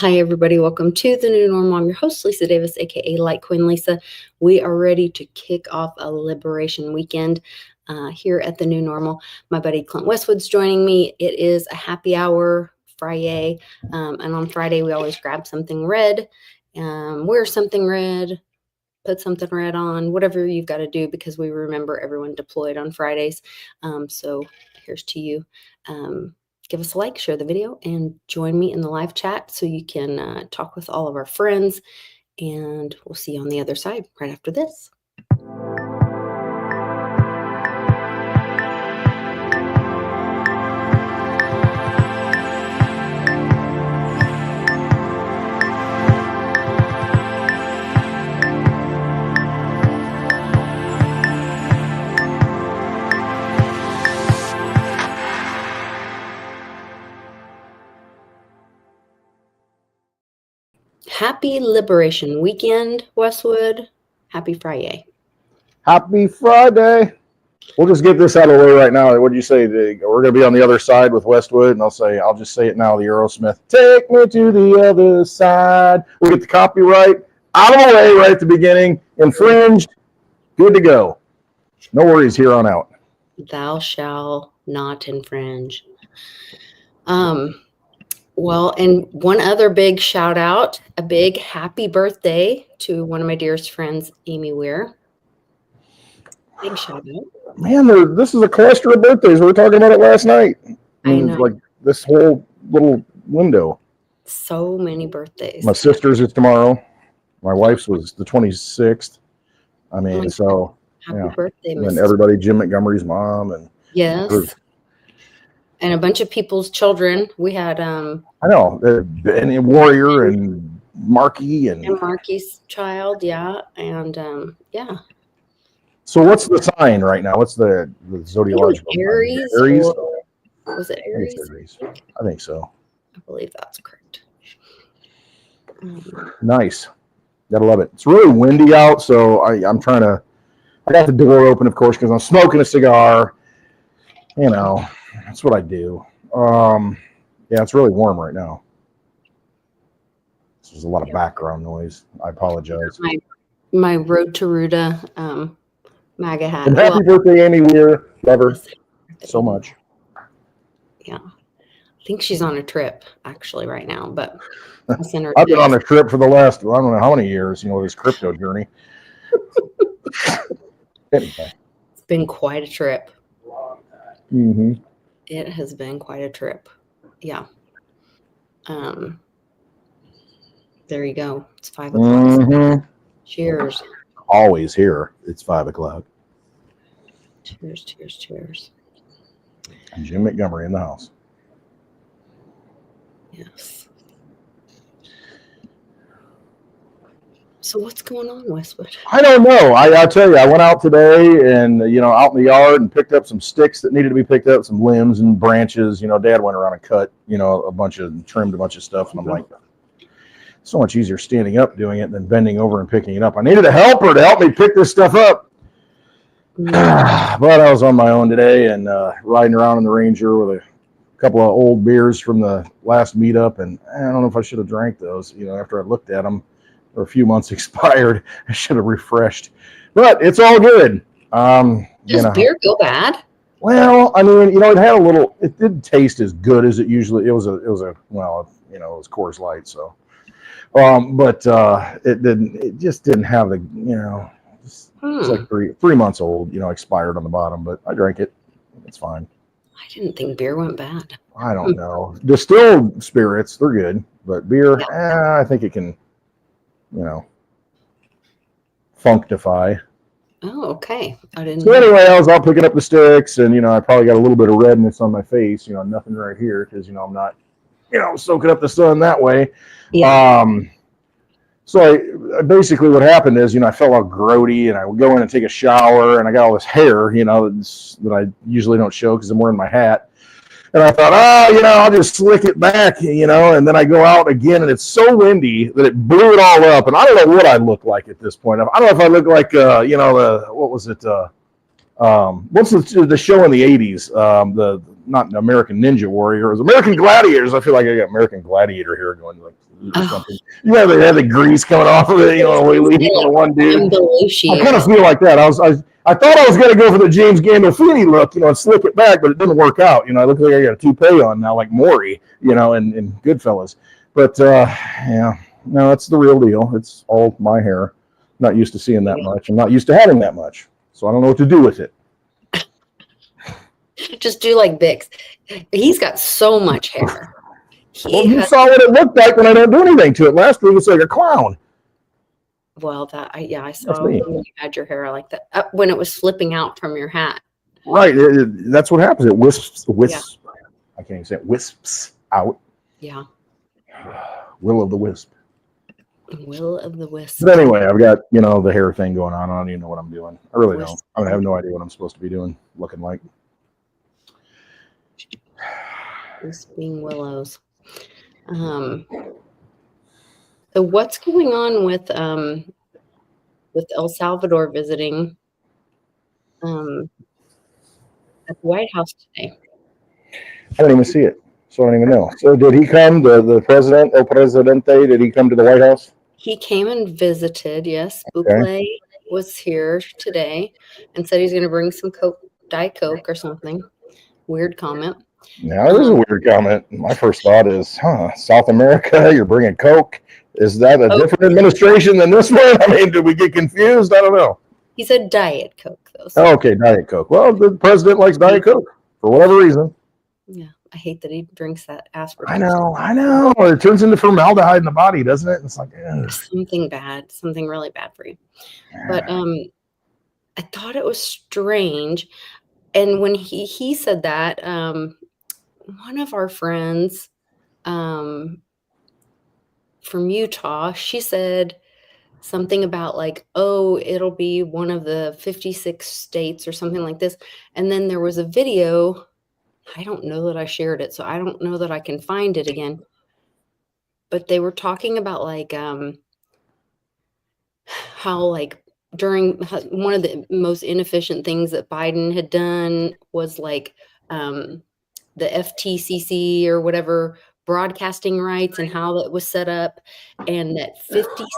Hi, everybody. Welcome to the New Normal. I'm your host, Lisa Davis, aka Litecoin Lisa. We are ready to kick off a liberation weekend here at the New Normal. My buddy Clint Westwood's joining me. It is a happy hour Friday, and on Friday we always grab something red, wear something red, put something red on, whatever you've got to do, because we remember everyone deployed on Fridays. So here's to you. Give us a like, share the video, and join me in the live chat so you can talk with all of our friends. And we'll see you on the other side right after this. Happy Liberation Weekend, Westwood. Happy Friday. Happy Friday. We'll just get this out of the way right now. What did you say? We're going to be on the other side with Westwood, and I'll just say it now, the Aerosmith. Take me to the other side. We'll get the copyright out of the way right at the beginning. Infringed. Good to go. No worries here on out. Thou shalt not infringe. Well, and one other big shout out, a big happy birthday to one of my dearest friends, Amy Weir. Big shout out. Man, this is a cluster of birthdays. We were talking about it last night. I know. Like this whole little window. So many birthdays. My sister's is tomorrow. My wife's was the 26th. I mean, so happy birthday, and then everybody, Jim Montgomery's mom, and yes. And a bunch of people's children. We had I know, and Warrior and Marky and Marky's child, yeah, and yeah. So what's the sign right now? What's the zodiological Aries? Aries? Was it Aries? I think so. I believe that's correct. Nice. Gotta love it. It's really windy out, so I'm trying to. I got the door open, of course, because I'm smoking a cigar. You know, that's what I do. Yeah, it's really warm right now. There's a lot of background noise. I apologize. My Road to Ruta MAGA hat. And happy birthday, Amy Weir. Love her so much. Yeah. I think she's on a trip, actually, right now, but I'll send her I've been on a trip for the last, I don't know how many years, this crypto journey. Anyway. It's been quite a trip. Mm-hmm. It has been quite a trip. Yeah. There you go. It's 5 o'clock. Mm-hmm. Cheers. Always here. It's 5 o'clock. Cheers. And Jim Montgomery in the house. Yes. So what's going on, Westwood? I don't know. I tell you, I went out today and, out in the yard and picked up some sticks that needed to be picked up, some limbs and branches. Dad went around and cut, trimmed a bunch of stuff. And I'm like, so much easier standing up doing it than bending over and picking it up. I needed a helper to help me pick this stuff up. But I was on my own today and riding around in the Ranger with a couple of old beers from the last meetup. And I don't know if I should have drank those, after I looked at them. Or a few months expired. I should have refreshed, but it's all good. Does beer go bad? Well, I mean, it had a little. It didn't taste as good as it usually. It was it was Coors Light. So, but it didn't. It just didn't have the. It's like 3 months old. Expired on the bottom, but I drank it. It's fine. I didn't think beer went bad. I don't know. Distilled spirits, they're good, but beer, I think it can. Functify. Oh, okay. I didn't. So anyway, I was out picking up the sticks, and I probably got a little bit of redness on my face. Nothing right here because I'm not, soaking up the sun that way. Yeah. So I basically what happened is, I felt all grody, and I would go in and take a shower, and I got all this hair, that I usually don't show because I'm wearing my hat. And I thought, I'll just slick it back, and then I go out again, and it's so windy that it blew it all up. And I don't know what I look like at this point. I don't know if I look like, what was it? What's the show in the 80s? The not American Ninja Warrior, it was American Gladiators. I feel like I got American Gladiator here going like or something. You know, they had the grease coming off of it, you know, leading on the one dude. I kind of feel like that. I thought I was going to go for the James Gandolfini look, you know, and slick it back, but it didn't work out. You know, I look like I got a toupee on now, like Maury, you know, in Goodfellas. But yeah, no, that's the real deal. It's all my hair. Not used to seeing that much. I'm not used to having that much, so I don't know what to do with it. Just do like Bix. He's got so much hair. You saw what it looked like when I don't do anything to it. Last week, it's like a clown. Well, I saw when you had your hair like that when it was flipping out from your hat. Right, that's what happens. It wisps. Yeah. I can't even say it. Wisps out. Yeah. Will of the wisp. Will of the wisp. But anyway, I've got the hair thing going on. I don't even know what I'm doing. I really don't. I have no idea what I'm supposed to be doing. Looking like. Wisping willows. So what's going on with El Salvador visiting at the White House today? I didn't even see it, so I don't even know. So did he come, the president, El Presidente, did he come to the White House? He came and visited, yes. Bukele was here today and said he's going to bring some Diet Coke or something. Weird comment. Yeah, it is a weird comment. My first thought is, South America, you're bringing Coke. Is that a different administration than this one? I mean, did we get confused? I don't know. He said Diet Coke, though. So. Okay, Diet Coke. Well, the president likes Diet Coke for whatever reason. Yeah, I hate that he drinks that aspartame. I know. It turns into formaldehyde in the body, doesn't it? It's like something bad, something really bad for you. But I thought it was strange. And when he said that, one of our friends from Utah, she said something about like, oh, it'll be one of the 56 states or something like this. And then there was a video. I don't know that I shared it, so I don't know that I can find it again. But they were talking about like how like during one of the most inefficient things that Biden had done was like the FTCC or whatever broadcasting rights and how that was set up, and that 56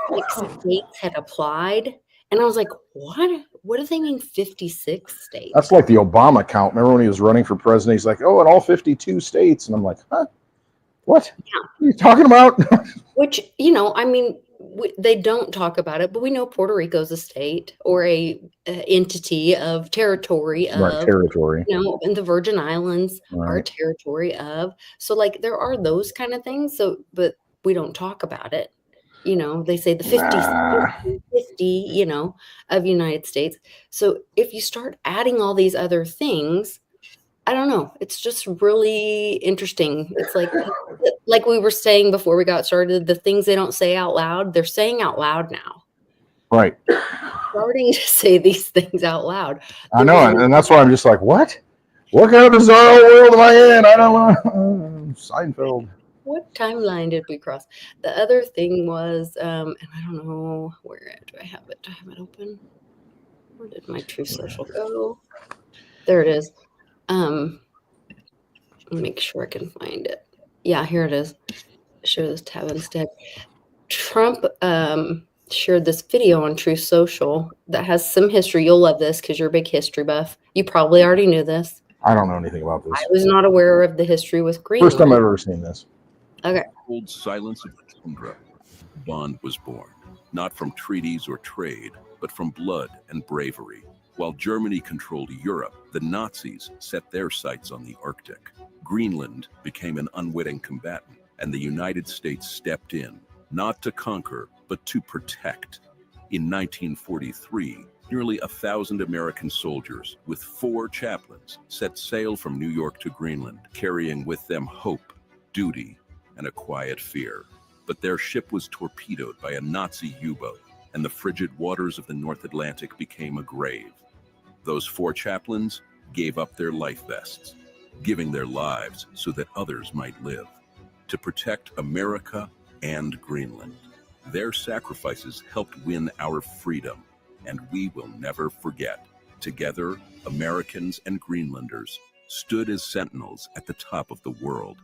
states had applied. And I was like, what do they mean 56 states? That's like the Obama count. Remember when he was running for president? He's like, oh, in all 52 states. And I'm like, huh? What? Yeah. What are you talking about? Which, I mean, they don't talk about it, but we know Puerto Rico's a state or a entity of territory of. Right, territory. And the Virgin Islands are a territory of. So, like, there are those kind of things. So, but we don't talk about it. They say the 50, of United States. So if you start adding all these other things, I don't know. It's just really interesting. It's like we were saying before we got started, the things they don't say out loud, they're saying out loud now. Right. Starting to say these things out loud. I know. And that's why I'm just like, what? What kind of bizarre world am I in? I don't know. Seinfeld. What timeline did we cross? The other thing was, and I don't know where do I have it? Do I have it open? Where did my Truth Social go? There it is. Make sure I can find it. Yeah, here it is. Share this tab instead. Trump shared this video on Truth Social that has some history. You'll love this because you're a big history buff. You probably already knew this. I don't know anything about this. I was not aware of the history with Greenland. First time I've ever seen this. Okay. Cold silence of the tundra, Bond was born, not from treaties or trade, but from blood and bravery. While Germany controlled Europe, the Nazis set their sights on the Arctic. Greenland became an unwitting combatant, and the United States stepped in, not to conquer, but to protect. In 1943, nearly 1,000 American soldiers with 4 chaplains set sail from New York to Greenland, carrying with them hope, duty, and a quiet fear. But their ship was torpedoed by a Nazi U-boat, and the frigid waters of the North Atlantic became a grave. Those 4 chaplains gave up their life vests, giving their lives so that others might live, to protect America and Greenland. Their sacrifices helped win our freedom, and we will never forget. Together, Americans and Greenlanders stood as sentinels at the top of the world.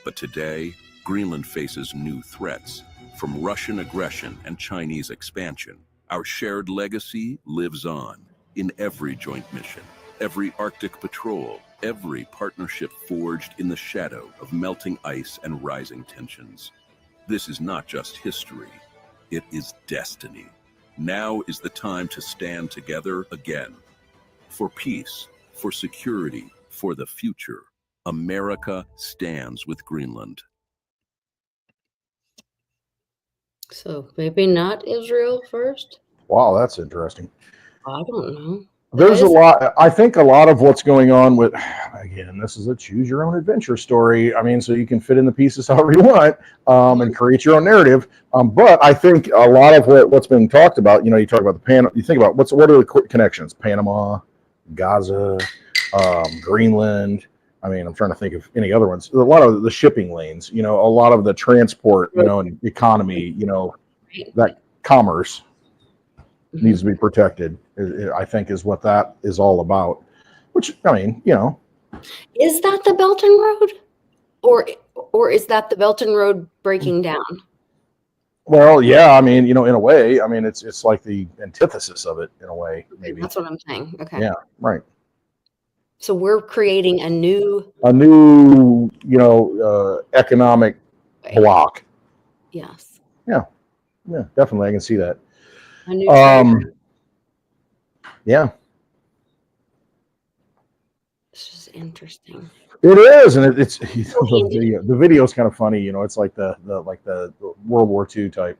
But today, Greenland faces new threats, from Russian aggression and Chinese expansion. Our shared legacy lives on in every joint mission, every Arctic patrol, every partnership forged in the shadow of melting ice and rising tensions. This is not just history, it is destiny. Now is the time to stand together again. For peace, for security, for the future, America stands with Greenland. So maybe not Israel first? Wow, that's interesting. I don't know. There's a lot. I think a lot of what's going on with, again, this is a choose your own adventure story. I mean, so you can fit in the pieces however you want and create your own narrative. But I think a lot of what's been talked about, you talk about you think about what are the connections? Panama, Gaza, Greenland. I mean, I'm trying to think of any other ones. A lot of the shipping lanes, a lot of the transport, and economy, that commerce needs to be protected, I think, is what that is all about. Which, I mean, Is that the Belton Road? Or is that the Belton Road breaking down? Well, yeah, I mean, in a way, I mean, it's like the antithesis of it in a way, maybe. That's what I'm saying. Okay. Yeah, right. So we're creating a new, economic block. yes. Yeah, definitely. I can see that. A new Yeah. This is interesting. It is, and it's the video is kind of funny. It's like the World War II type,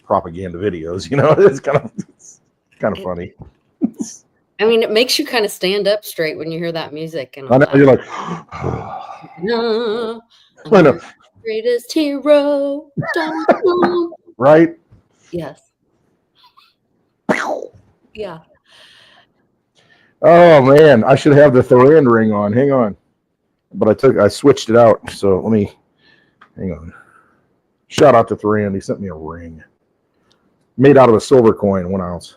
propaganda videos. It's kind of funny. I mean, it makes you kind of stand up straight when you hear that music, and I know, you're like, no, I know. Greatest hero, dun, dun. Right? Yes. Yeah. Oh man, I should have the Thorin ring on. Hang on. But I switched it out. So hang on. Shout out to Thorin. He sent me a ring. Made out of a silver coin, 1 ounce.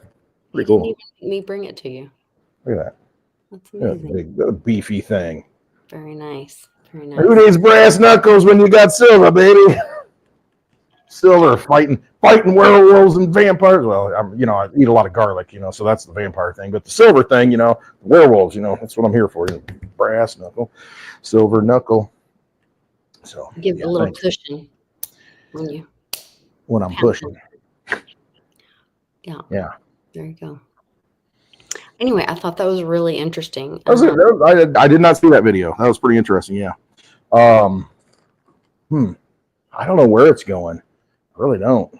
Pretty cool. Didn't even me bring it to you. Look at that. That's Yeah, amazing. big beefy thing. Very nice. Very nice. Who needs brass knuckles when you got silver, baby? Silver fighting werewolves and vampires. Well, I eat a lot of garlic, so that's the vampire thing. But the silver thing, the werewolves, that's what I'm here for. Brass knuckle, silver knuckle. So Give a little cushion when I'm pushing. Yeah. Yeah. There you go. Anyway, I thought that was really interesting. I did not see that video. That was pretty interesting. Yeah. I don't know where it's going. I really don't.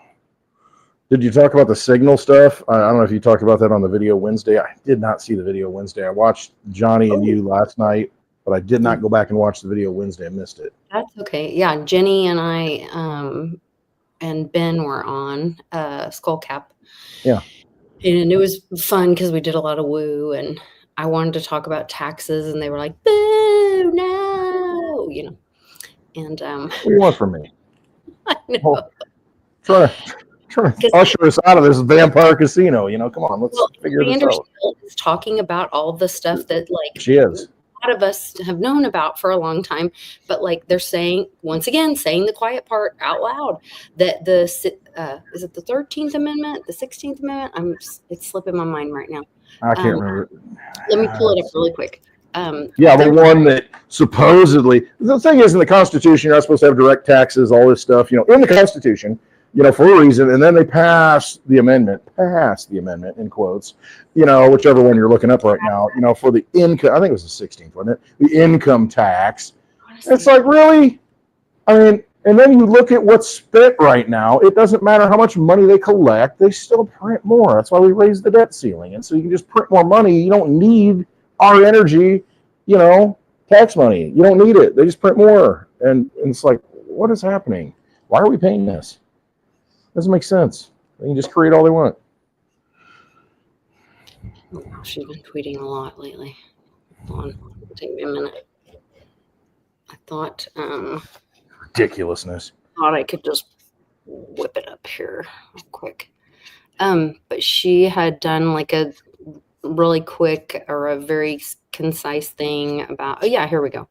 Did you talk about the signal stuff? I don't know if you talked about that on the video Wednesday. I did not see the video Wednesday. I watched Johnny and you last night, but I did not go back and watch the video Wednesday. I missed it. That's okay. Yeah, Jenny and I and Ben were on Skullcap. Yeah. And it was fun because we did a lot of woo, and I wanted to talk about taxes, and they were like, boo, no, And what do you want from me? I know. Try to usher us out of this vampire casino. Come on, let's figure this out. Is talking about all the stuff that She is. a lot of us have known about for a long time, but they're saying the quiet part out loud, that is it the 13th Amendment, the 16th Amendment? It's slipping my mind right now. I can't remember. Let me pull it up really quick. The one that supposedly, the thing is, in the Constitution, you're not supposed to have direct taxes, all this stuff, in the Constitution, for a reason. And then they passed the amendment in quotes, whichever one you're looking up right now, for the income. I think it was the 16th, wasn't it? The income tax. It's like, really? I mean, and then you look at what's spent right now. It doesn't matter how much money they collect. They still print more. That's why we raised the debt ceiling. And so you can just print more money. You don't need our energy, tax money. You don't need it. They just print more. And it's like, what is happening? Why are we paying this? Doesn't make sense. They can just create all they want. She's been tweeting a lot lately. Hold on. Take me a minute. I thought Ridiculousness. I could just whip it up here real quick. But she had done really quick or a very concise thing about, oh yeah, here we go.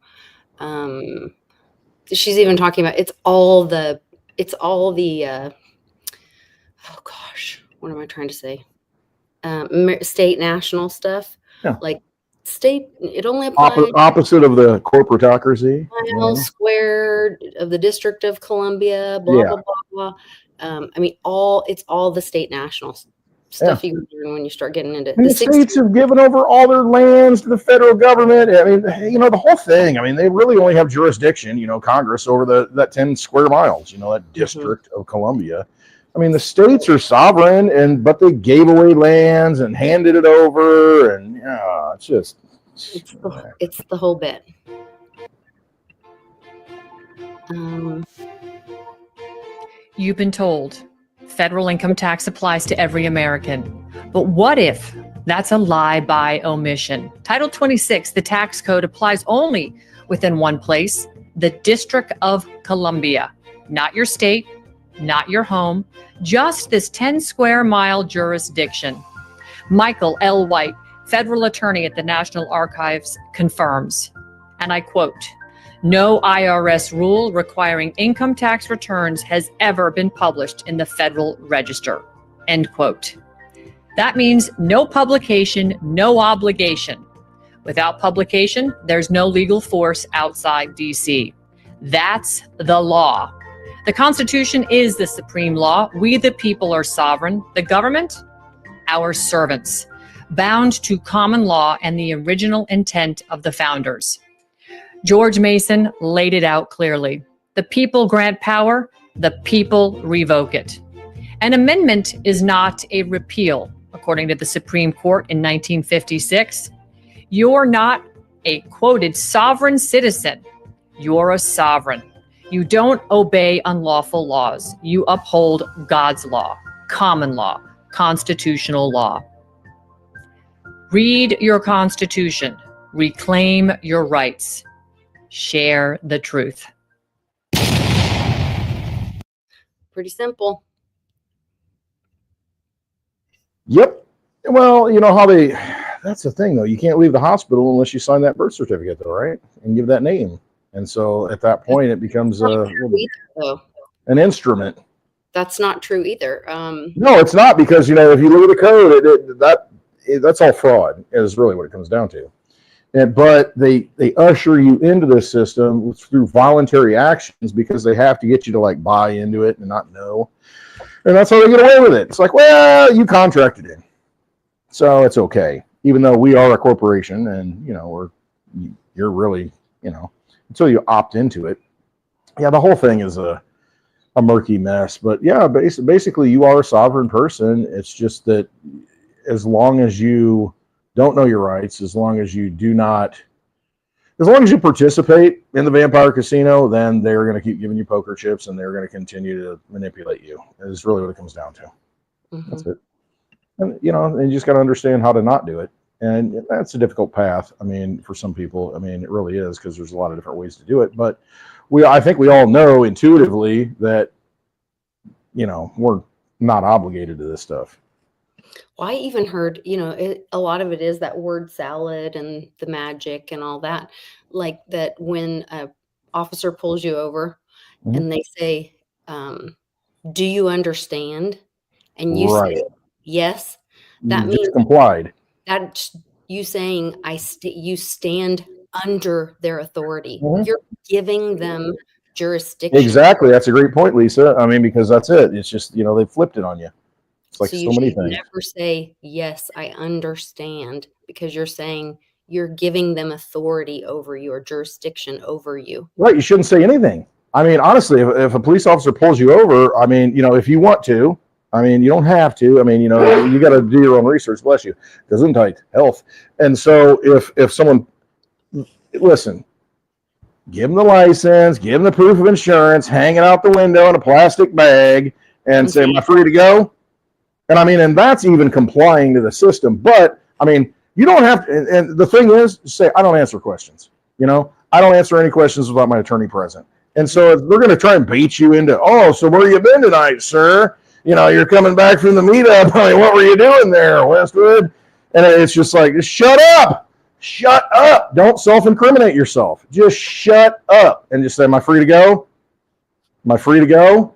She's even talking about it's all the oh gosh, what am I trying to say? State national stuff. Yeah. Like state, it only applies Opposite of the corporatocracy. miles squared of the District of Columbia, blah, Yeah. blah, blah, blah. I mean, it's all the state national stuff you learn when you start getting into The states have given over all their lands to the federal government. I mean, the whole thing. I mean, they really only have jurisdiction, Congress over that 10 square miles, that District of Columbia. I mean, the states are sovereign, but they gave away lands and handed it over, and it's just it's the whole bit. You've been told federal income tax applies to every American. But what if that's a lie by omission? Title 26, the tax code, applies only within one place, the District of Columbia, not your state, not your home, just this 10 square mile jurisdiction. Michael L. White, federal attorney at the National Archives, confirms, and I quote, "No IRS rule requiring income tax returns has ever been published in the Federal Register," end quote. That means no publication, no obligation. Without publication, there's no legal force outside DC. That's the law. The Constitution is the supreme law. We, the people, are sovereign. The government, our servants, bound to common law and the original intent of the founders. George Mason laid it out clearly. The people grant power, the people revoke it. An amendment is not a repeal, according to the Supreme Court in 1956. You're not a quoted sovereign citizen. You're a sovereign. You don't obey unlawful laws. You uphold God's law, common law, constitutional law. Read your Constitution. Reclaim your rights. Share the truth. Pretty simple. Yep. Well, that's the thing though. You can't leave the hospital unless you sign that birth certificate though, right? And give that name. And so at that point it becomes an instrument. That's not true either. No, it's not, because, if you look at the code, that's all fraud is really what it comes down to. But they usher you into this system through voluntary actions because they have to get you to buy into it and not know. And that's how they get away with it. It's like, well, you contracted in, so it's okay. Even though we are a corporation and, you're really, until you opt into it. Yeah, the whole thing is a murky mess. But yeah, basically you are a sovereign person. It's just that as long as you don't know your rights, as long as you participate in the vampire casino, then they're going to keep giving you poker chips and they're going to continue to manipulate you. Is really what it comes down to. Mm-hmm. That's it. And you just got to understand how to not do it. And that's a difficult path. I mean, for some people, it really is, because there's a lot of different ways to do it. But I think we all know intuitively that, we're not obligated to this stuff. Well, I even heard, a lot of it is that word salad and the magic and all that. Like that when a officer pulls you over and they say, do you understand? And you say, yes, that means complied. That's you saying you stand under their authority. You're giving them jurisdiction. Exactly. That's a great point, Lisa. Because that's it. It's just, they flipped it on you. It's like so many things. Never say, yes, I understand, because you're saying you're giving them authority over you or jurisdiction over you. Right. You shouldn't say anything. Honestly, if a police officer pulls you over, if you want to, you don't have to. You got to do your own research. Bless you. Gesundheit, health. And so if someone, listen, give them the license, give them the proof of insurance, hang it out the window in a plastic bag, and say, am I free to go? And that's even complying to the system. But, you don't have to. And the thing is, say, I don't answer questions. I don't answer any questions without my attorney present. And so if they're going to try and bait you into, so where you been tonight, sir? You're coming back from the meetup. What were you doing there, Westwood? And it's just like, just shut up. Shut up. Don't self-incriminate yourself. Just shut up and just say, am I free to go? Am I free to go?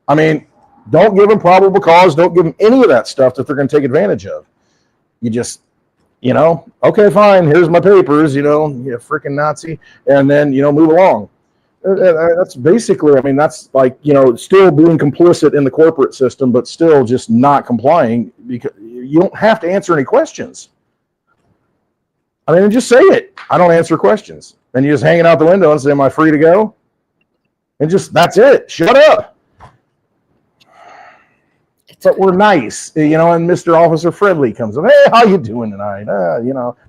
I mean, don't give them probable cause. Don't give them any of that stuff that they're going to take advantage of. You just, okay, fine. Here's my papers, you freaking Nazi. And then, move along. That's basically, I mean, that's like, still being complicit in the corporate system, but still just not complying because you don't have to answer any questions. I mean, just say it. I don't answer questions. And you just hang it out the window and say, am I free to go? And just, that's it. Shut up. But we're nice, and Mr. Officer Friendly comes up. Hey, how you doing tonight?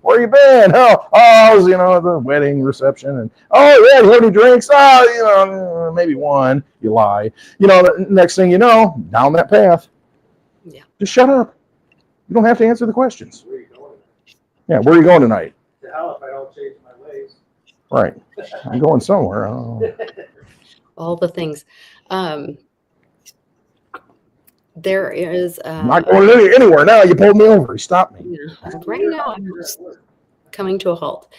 Where you been? I was, at the wedding reception. And, yeah, you have any drinks? Maybe one. You lie. The next thing you know, down that path. Yeah. Just shut up. You don't have to answer the questions. Where are you going? Yeah, where are you going tonight? To hell if I don't change my ways. Right. I'm going somewhere. I don't know. All the things. There is. I'm not going anywhere now. You pulled me over. You stopped me. Yeah, right now, I'm just coming to a halt.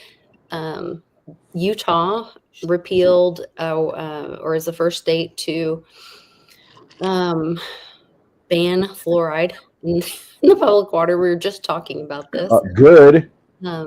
Utah repealed, or is the first state to ban fluoride in the public water. We were just talking about this. Good.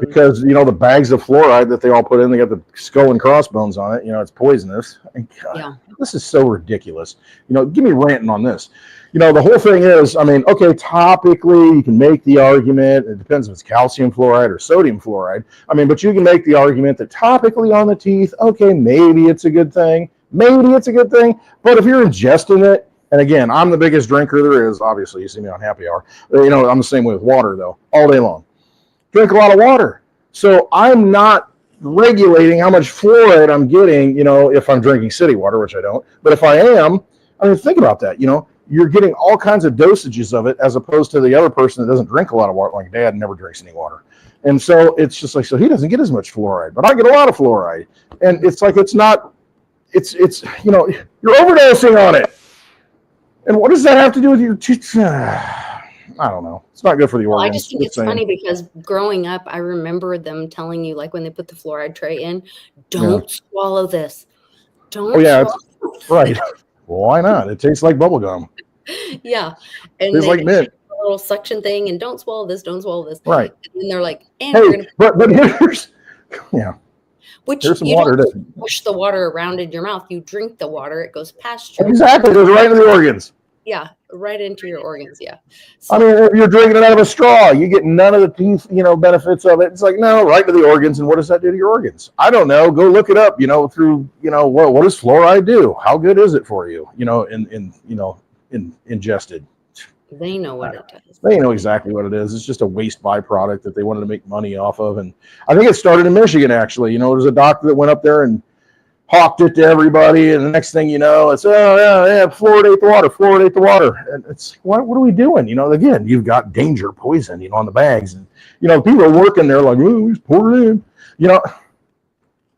Because, the bags of fluoride that they all put in, they got the skull and crossbones on it. It's poisonous. God, Yeah. This is so ridiculous. Give me ranting on this. The whole thing is, I mean, okay, topically, you can make the argument. It depends if it's calcium fluoride or sodium fluoride. I mean, but you can make the argument that topically on the teeth, okay, maybe it's a good thing. Maybe it's a good thing. But if you're ingesting it, and again, I'm the biggest drinker there is. Obviously, you see me on happy hour. I'm the same way with water, though, all day long. Drink a lot of water. So I'm not regulating how much fluoride I'm getting, if I'm drinking city water, which I don't. But if I am, I mean, think about that, You're getting all kinds of dosages of it as opposed to the other person that doesn't drink a lot of water, like Dad never drinks any water. And so it's just like, so he doesn't get as much fluoride, but I get a lot of fluoride. And it's like, it's you're overdosing on it. And what does that have to do with your teeth? I don't know. It's not good for the organs. Well, I just think it's funny because growing up, I remember them telling you, like when they put the fluoride tray in, don't swallow this. Don't. Oh, yeah. swallow Right. Well, why not? It tastes like bubble gum. Yeah. And Tastes like mint. a little suction thing and don't swallow this, don't swallow this. Right. And then they're like, and we're Hey, gonna but here's, which here's some you water. don't push the water around in your mouth. You drink the water, it goes past you. Exactly. It goes right into the organs. Yeah, right into your organs. Yeah. I mean, if you're drinking it out of a straw, you get none of the teeth, benefits of it. It's like, no, right to the organs. And what does that do to your organs? I don't know. Go look it up, through, what does fluoride do? How good is it for you, in ingested? They know what it does. They know exactly what it is. It's just a waste byproduct that they wanted to make money off of. And I think it started in Michigan, actually. There's a doctor that went up there and hawked it to everybody, and the next thing you know, it's fluoridate the water. And it's what are we doing? Again, you've got danger, poison, on the bags, and people are working there like, oh, just pour it in.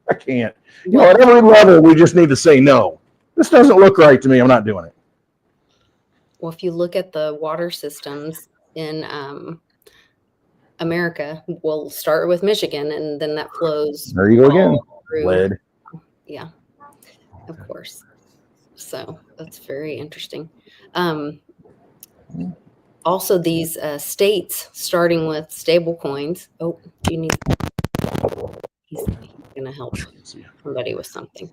I can't. At every level, we just need to say no. This doesn't look right to me. I'm not doing it. Well, if you look at the water systems in America, we'll start with Michigan, and then that flows. There you go again. Through. Lead. Yeah, of course. So that's very interesting. Also, these states, starting with stable coins. Oh, you need. He's going to help somebody with something.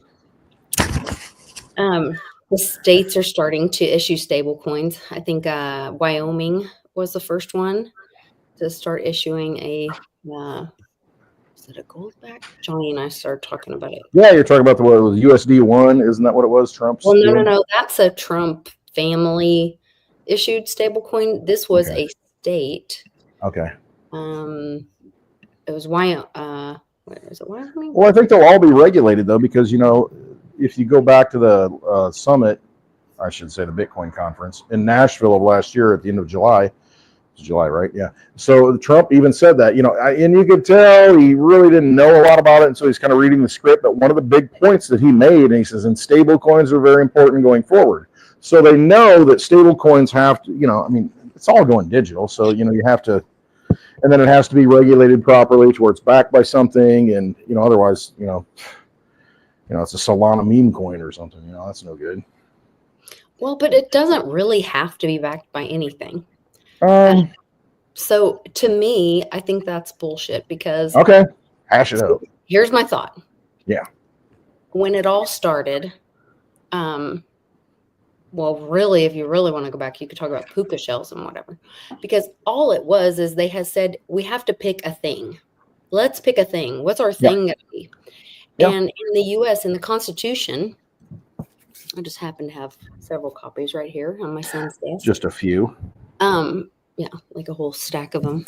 The states are starting to issue stable coins. I think Wyoming was the first one to start issuing a. Is it a gold back? Johnny and I started talking about it. Yeah, you're talking about what it was USD1, isn't that what it was? Trump's. Well, no. That's a Trump family issued stable coin. This was a state. Okay. It was Wyoming. Is it Wyoming? Well, I think they'll all be regulated though, because if you go back to the summit, I should say the Bitcoin conference in Nashville of last year at the end of July. It's July, right? Yeah. So Trump even said that, and you could tell he really didn't know a lot about it. And so he's kind of reading the script. But one of the big points that he made, and he says, and stable coins are very important going forward. So they know that stable coins have to, it's all going digital. So, you have to and then it has to be regulated properly to where it's backed by something, and otherwise, it's a Solana meme coin or something. That's no good. Well, but it doesn't really have to be backed by anything. So to me, I think that's bullshit because Okay, hash it out. here's my thought. Yeah. When it all started, well, really, if you really want to go back, you could talk about puka shells and whatever, because all it was is they had said, we have to pick a thing. Let's pick a thing. What's our thing going to be? Yeah. And in the U.S., in the Constitution, I just happen to have several copies right here on my son's desk. Just a few. Yeah, like a whole stack of them.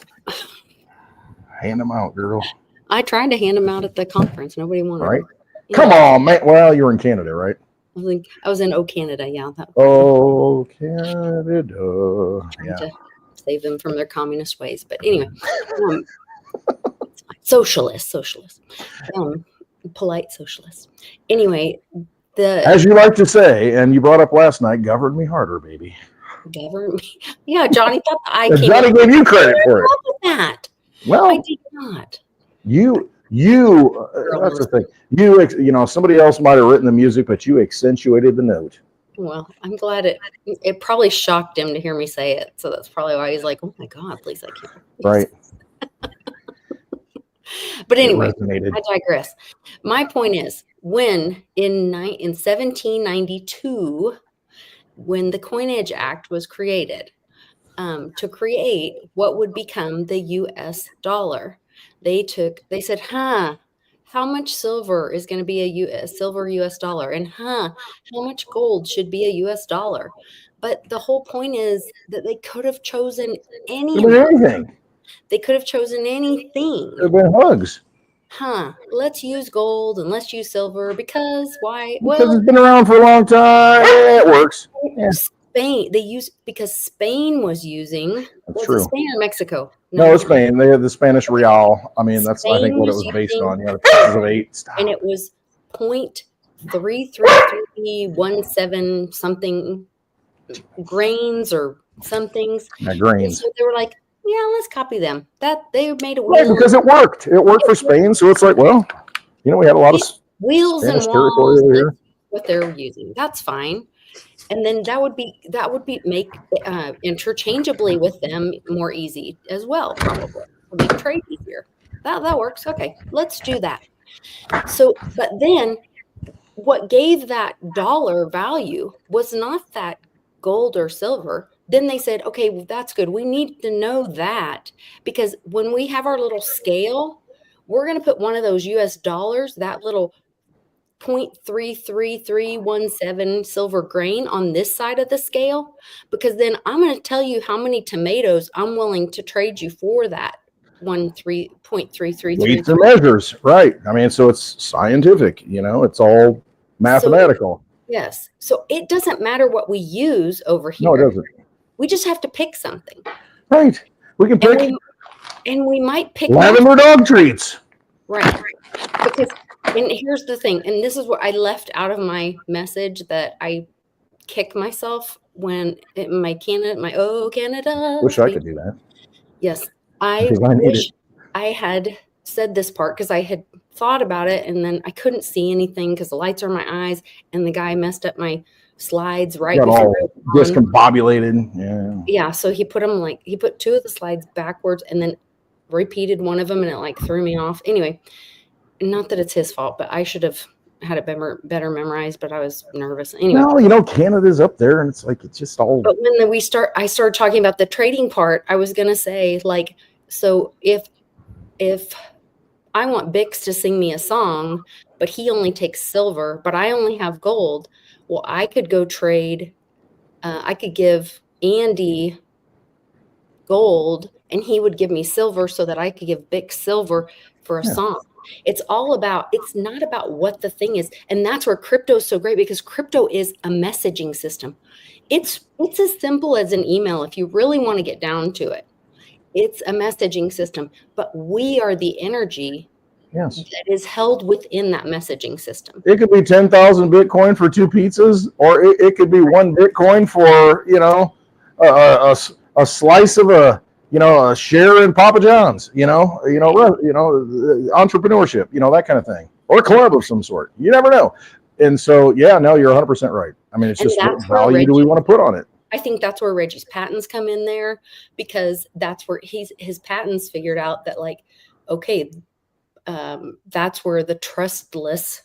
Hand them out, girl. I tried to hand them out at the conference. Nobody wanted Right. them. Come on, man. Well, you were in Canada, right? I was in Canada. Yeah. Oh, Canada. Trying Yeah. to save them from their communist ways. But anyway, it's fine. Socialist, polite socialist. Anyway, As you like to say, and you brought up last night, govern me harder, baby. government. Yeah, Johnny thought I And came Johnny up gave you credit for it. with that. I Well, did not. that's the thing. Somebody else might have written the music, but you accentuated the note. Well, I'm glad it probably shocked him to hear me say it. So that's probably why he's like, oh my God, please, I can't. Right. But anyway, It resonated. I digress. My point is, when in 1792, when the Coinage Act was created, to create what would become the U.S. dollar, they said, how much silver is going to be a silver U.S. dollar? And how much gold should be a U.S. dollar? But the whole point is that they could have chosen Anything. They could have chosen anything. Could have been hugs. Let's use gold and let's use silver because why? Because it's been around for a long time. It works. Yeah. Spain, because Spain was using, That's was true. it Spain or Mexico? No, it's Spain. They have the Spanish real. I mean, that's I think Spain what it was was based using- on. The prices of 8. Stop. And it was 0.33317 something grains or some things. Yeah, grains. So they were like, yeah, let's copy them. That they made a Right, wheel, because it worked. It worked for Spain. So it's like, well, we had a lot of wheels and Spanish territory walls. over here. What they're using, that's fine. And then that would make interchangeably with them more easy as well, probably to make trade easier. That works. Okay, let's do that. So, but then what gave that dollar value was not that gold or silver. Then they said, okay, well, that's good. We need to know that because when we have our little scale, we're going to put one of those US dollars, that little 0.33317 silver grain on this side of the scale, because then I'm going to tell you how many tomatoes I'm willing to trade you for that 0.333. weights and measures. Right. I mean, so it's scientific. It's all mathematical. Yes. So it doesn't matter what we use over here. No, it doesn't. We just have to pick something. Right. We can pick And we might pick lavender dog treats. right. Because and here's the thing, and this is what I left out of my message that I kick myself when my Canada. Wish I could do that. Yes. I Because I need wish I had said this part because I had thought about it and then I couldn't see anything because the lights are in my eyes and the guy messed up my slides right Got before all it was on. discombobulated. Yeah. Yeah, so he put two of the slides backwards and then repeated one of them and it like threw me off. Anyway, not that it's his fault, but I should have had it better memorized, but I was nervous. Anyway. No, Canada's up there and it's like, it's just all. But when I started talking about the trading part, I was going to say like, so if I want Bix to sing me a song, but he only takes silver, but I only have gold, well, I could go trade. I could give Andy gold and he would give me silver so that I could give Bix silver for a song. It's not about what the thing is. And that's where crypto is so great because crypto is a messaging system. It's as simple as an email if you really want to get down to it. It's a messaging system, but we are the energy Yes. that is held within that messaging system. It could be 10,000 Bitcoin for 2 pizzas, or it could be 1 Bitcoin for, a slice of a, a share in Papa John's, entrepreneurship, that kind of thing, or a club of some sort. You never know. And so, yeah, no, you're 100% right. I mean, it's And just what that's where value do we want to put on it? I think that's where Reggie's patents come in there, because that's where his patents figured out that, like, okay, that's where the trustless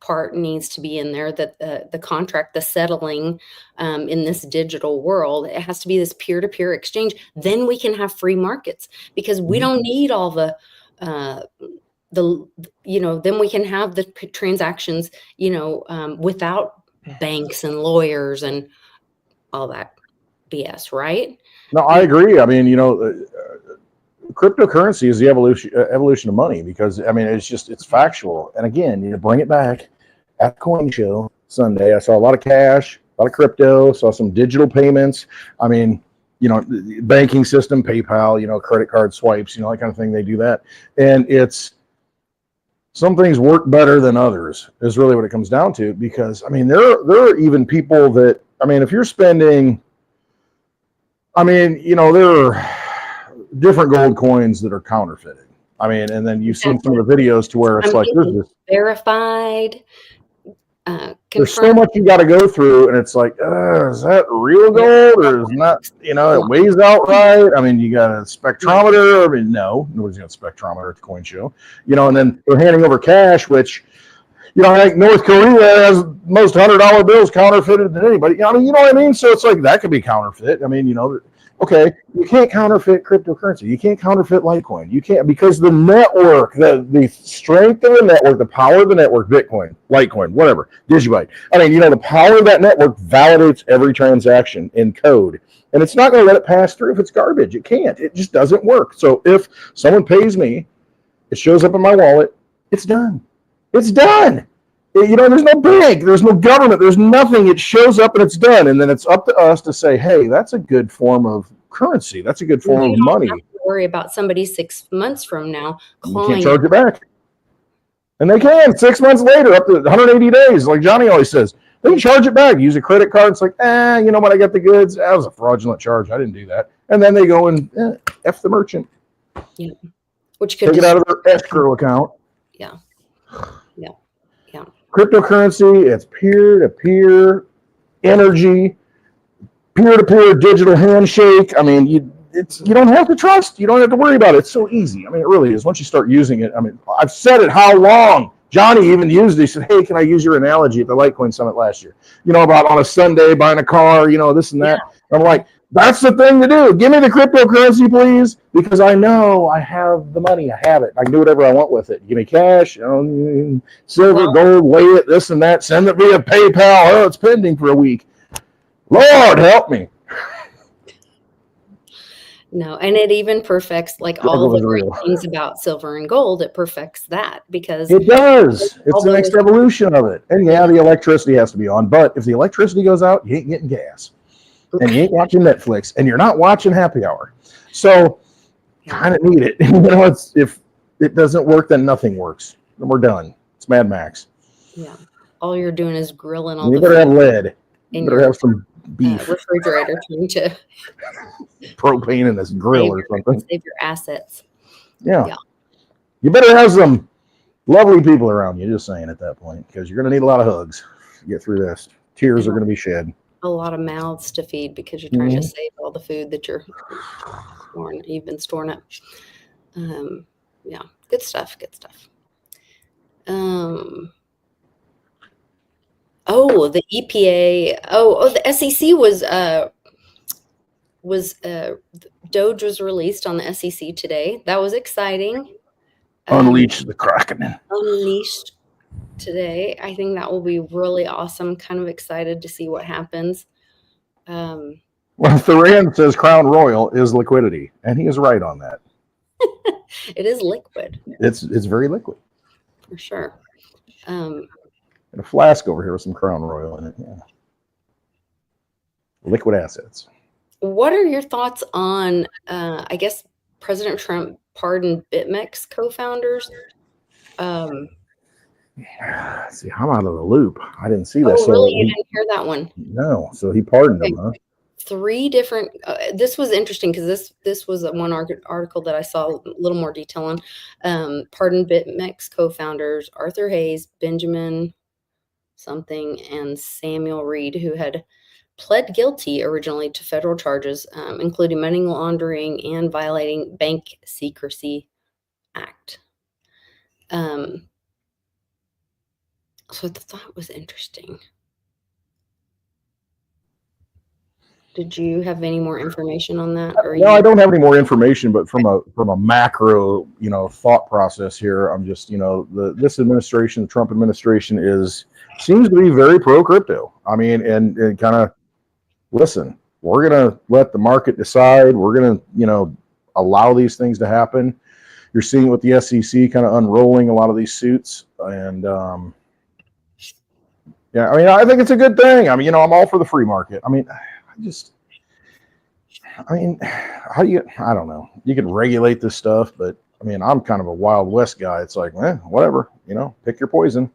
part needs to be in there, that the contract, the settling in this digital world, it has to be this peer-to-peer exchange. Then we can have free markets, because we don't need all then we can have the transactions, without banks and lawyers and all that BS, right? No, I agree. I mean, cryptocurrency is the evolution of money, because I mean, it's factual. And again, bring it back at Coin Show Sunday. I saw a lot of cash, a lot of crypto, saw some digital payments. I mean, banking system, PayPal, credit card swipes, that kind of thing. They do that. And some things work better than others is really what it comes down to, because I mean, there are even people that, I mean, if you're spending, there are different gold coins that are counterfeited. I mean, and then you've seen some of the videos to where it's like, verified, there's so much you got to go through, and it's like, is that real gold, or is not? It weighs out right. I mean, you got a spectrometer. I mean, no, nobody's got a spectrometer at the Coin Show. And then they're handing over cash, which, I think North Korea has most $100 bills counterfeited than anybody. I mean, you know what I mean? So it's like, that could be counterfeit. I mean, okay, you can't counterfeit cryptocurrency. You can't counterfeit Litecoin. You can't, because the network, the strength of the network, the power of the network, Bitcoin, Litecoin, whatever, Digibyte. I mean, the power of that network validates every transaction in code. And it's not going to let it pass through if it's garbage. It can't. It just doesn't work. So if someone pays me, it shows up in my wallet, it's done. It's done. There's no bank, there's no government, there's nothing. It shows up and it's done. And then it's up to us to say, hey, that's a good form of currency. That's a good form of money. Have to worry about somebody 6 months from now You can't charge it back. And they can 6 months later, up to 180 days, like Johnny always says. They can charge it back. Use a credit card. It's like, you know what? I got the goods. That was a fraudulent charge. I didn't do that. And then they go and F the merchant. Yeah. Which could take it out of their escrow account. Yeah. Yeah. Yeah. Cryptocurrency, it's peer-to-peer energy, peer-to-peer digital handshake. I mean, you don't have to trust. You don't have to worry about it. It's so easy. I mean, it really is. Once you start using it, I mean, I've said it how long. Johnny even used it. He said, hey, can I use your analogy at the Litecoin Summit last year? About on a Sunday buying a car, this and that. Yeah. I'm like, that's the thing to do. Give me the cryptocurrency, please, because I know I have the money. I have it. I can do whatever I want with it. Give me cash, silver, gold, weigh it, this and that. Send it via PayPal. Oh, it's pending for a week. Lord, help me. No, and it even perfects, like, all the great things about silver and gold. It perfects that, because it does. It's the next evolution of it. And yeah, the electricity has to be on. But if the electricity goes out, you ain't getting gas. And you ain't watching Netflix, and you're not watching Happy Hour. So kind of need it. If it doesn't work, then nothing works. Then we're done. It's Mad Max. Yeah. All you're doing is grilling all you better have lead. You better have some beef. Refrigerator trying to propane in this grill or something. Save your assets. Yeah. You better have some lovely people around you, just saying at that point, because you're going to need a lot of hugs to get through this. Tears are going to be shed. A lot of mouths to feed, because you're trying to save all the food that you've been storing up. Yeah, good stuff. The EPA. The SEC Doge was released on the SEC today. That was exciting. Unleash the Kraken. Unleashed today. I think that will be really awesome. Kind of excited to see what happens. Well, Thuran says Crown Royal is liquidity, and he is right on that. It is liquid. It's very liquid. For sure. And a flask over here with some Crown Royal in it. Yeah. Liquid assets. What are your thoughts on, I guess, President Trump pardoned BitMEX co-founders? See, I'm out of the loop. I didn't see that. Oh, really? You didn't hear that one? No. So he pardoned them, huh? three different. This was interesting because this was one article that I saw a little more detail on. Pardon BitMEX co-founders Arthur Hayes, Benjamin something, and Samuel Reed, who had pled guilty originally to federal charges, including money laundering and violating Bank Secrecy Act. So I thought it was interesting. Did you have any more information on that? Or No, I don't have any more information, but from a macro, thought process here, I'm just, this administration, the Trump administration seems to be very pro crypto. I mean, and kind of, listen, we're going to let the market decide. We're going to, allow these things to happen. You're seeing with the SEC kind of unrolling a lot of these suits. And, yeah, I mean, I think it's a good thing. I mean, I'm all for the free market. I mean, how do you, I don't know. You can regulate this stuff, but I mean, I'm kind of a Wild West guy. It's like, whatever, pick your poison,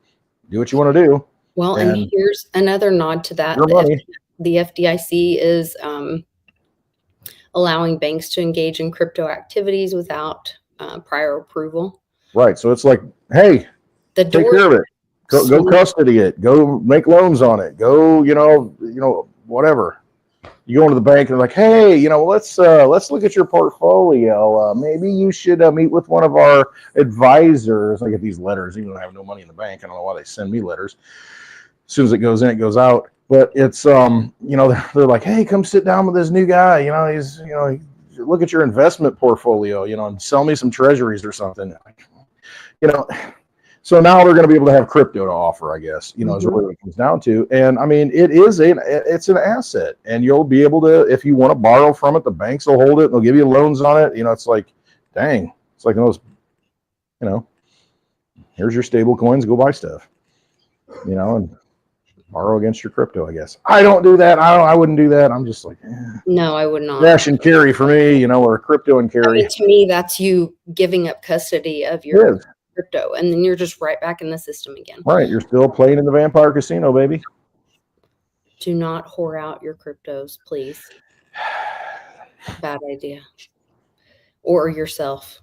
do what you want to do. Well, and here's another nod to that. Your money. The FDIC is allowing banks to engage in crypto activities without prior approval. Right. So it's like, hey, take care of it. Go custody it. Go make loans on it. Go, whatever. You go into the bank and they're like, hey, let's look at your portfolio. Maybe you should meet with one of our advisors. I get these letters, even though I have no money in the bank. I don't know why they send me letters. As soon as it goes in, it goes out. But it's, they're like, hey, come sit down with this new guy. He's, look at your investment portfolio, and sell me some treasuries or something. So now they're going to be able to have crypto to offer, I guess, is really what it comes down to. And I mean, it's an asset, and you'll be able to, if you want to borrow from it, the banks will hold it. They'll give you loans on it. It's like, dang, it's like those, here's your stable coins, go buy stuff, and borrow against your crypto, I guess. I don't do that. I wouldn't do that. I'm just like, no, I would not. Cash and carry for me, or crypto and carry. To me, that's you giving up custody of your crypto, and then you're just right back in the system again. Right. You're still playing in the vampire casino, baby. Do not whore out your cryptos, please. Bad idea. Or yourself.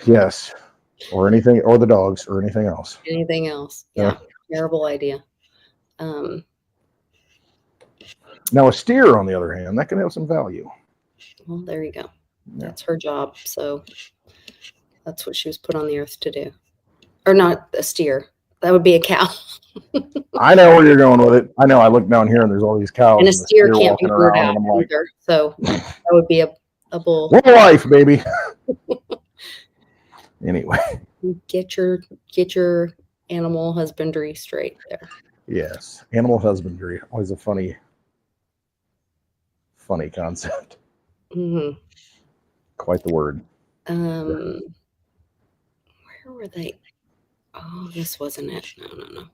Yes. Or anything, or the dogs, or anything else. Anything else. Yeah. Terrible idea. Now a steer, on the other hand, that can have some value. Well, there you go. That's her job. So that's what she was put on the earth to do. Or not a steer. That would be a cow. I know where you're going with it. I know. I look down here and there's all these cows. And a steer can't be heard out either. So that would be a bull. One life, baby. Anyway. Get your animal husbandry straight there. Yes. Animal husbandry. Always a funny concept. Mm-hmm. Quite the word. Where were they? Oh, this wasn't it. No.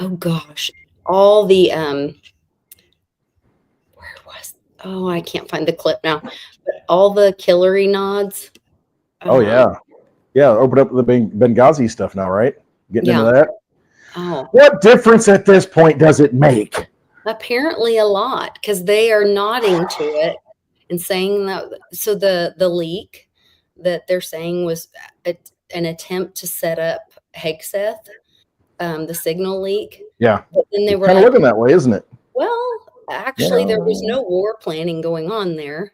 Oh gosh. All the I can't find the clip now. But all the Hillary nods. Oh yeah. Yeah, open up the Benghazi stuff now, right? Getting into that. Oh. What difference at this point does it make? Apparently a lot, because they are nodding to it and saying that. So the leak that they're saying was an attempt to set up Hegseth, the signal leak. Yeah. But then they were kind of looking that way, isn't it? Well, actually, there was no war planning going on there,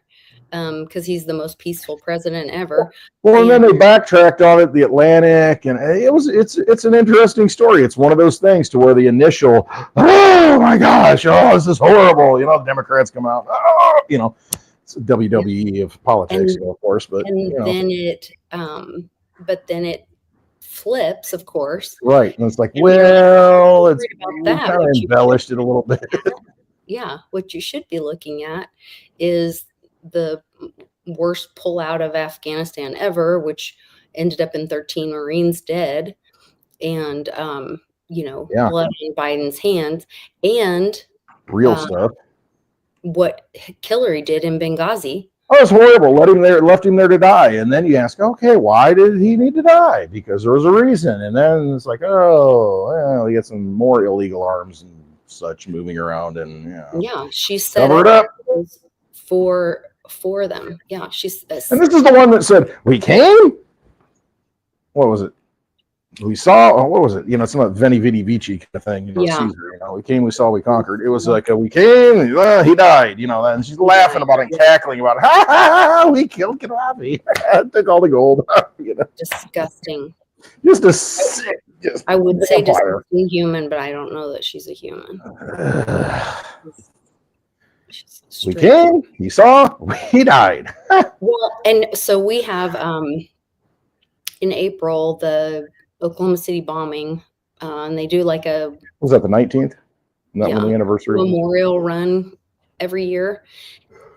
because he's the most peaceful president ever. Well, and then they backtracked on it, the Atlantic, and it's an interesting story. It's one of those things to where the initial, oh my gosh, this is horrible. The Democrats come out, it's a WWE of politics, of course, but then it flips, of course. Right. And it's like, well, it's kind of embellished it a little bit. Yeah. What you should be looking at is the worst pullout of Afghanistan ever, which ended up in 13 Marines dead, and blood in Biden's hands, and real stuff. What Hillary did in Benghazi. Oh, it's horrible. Left him there to die. And then you ask, okay, why did he need to die? Because there was a reason. And then it's like, we get some more illegal arms and such moving around and Yeah, she set cover it up. for them. Yeah, she's And this is the one that said, we came? What was it? We saw, what was it? It's not Veni Vidi Vici kind of thing. Yeah. Caesar, we came, we saw, we conquered. It was like, we came, and, he died, and she's laughing about it, cackling about it. Ha, ha, ha, we killed Gaddafi. Took all the gold. disgusting. Just a sick, I would say vampire. disgusting human, but I don't know that she's a human. She's We straight- came, he saw, he died. Well, and so we have in April the Oklahoma City bombing, and they do like a Was that the 19th? Isn't that Yeah. when the anniversary was? memorial run every year,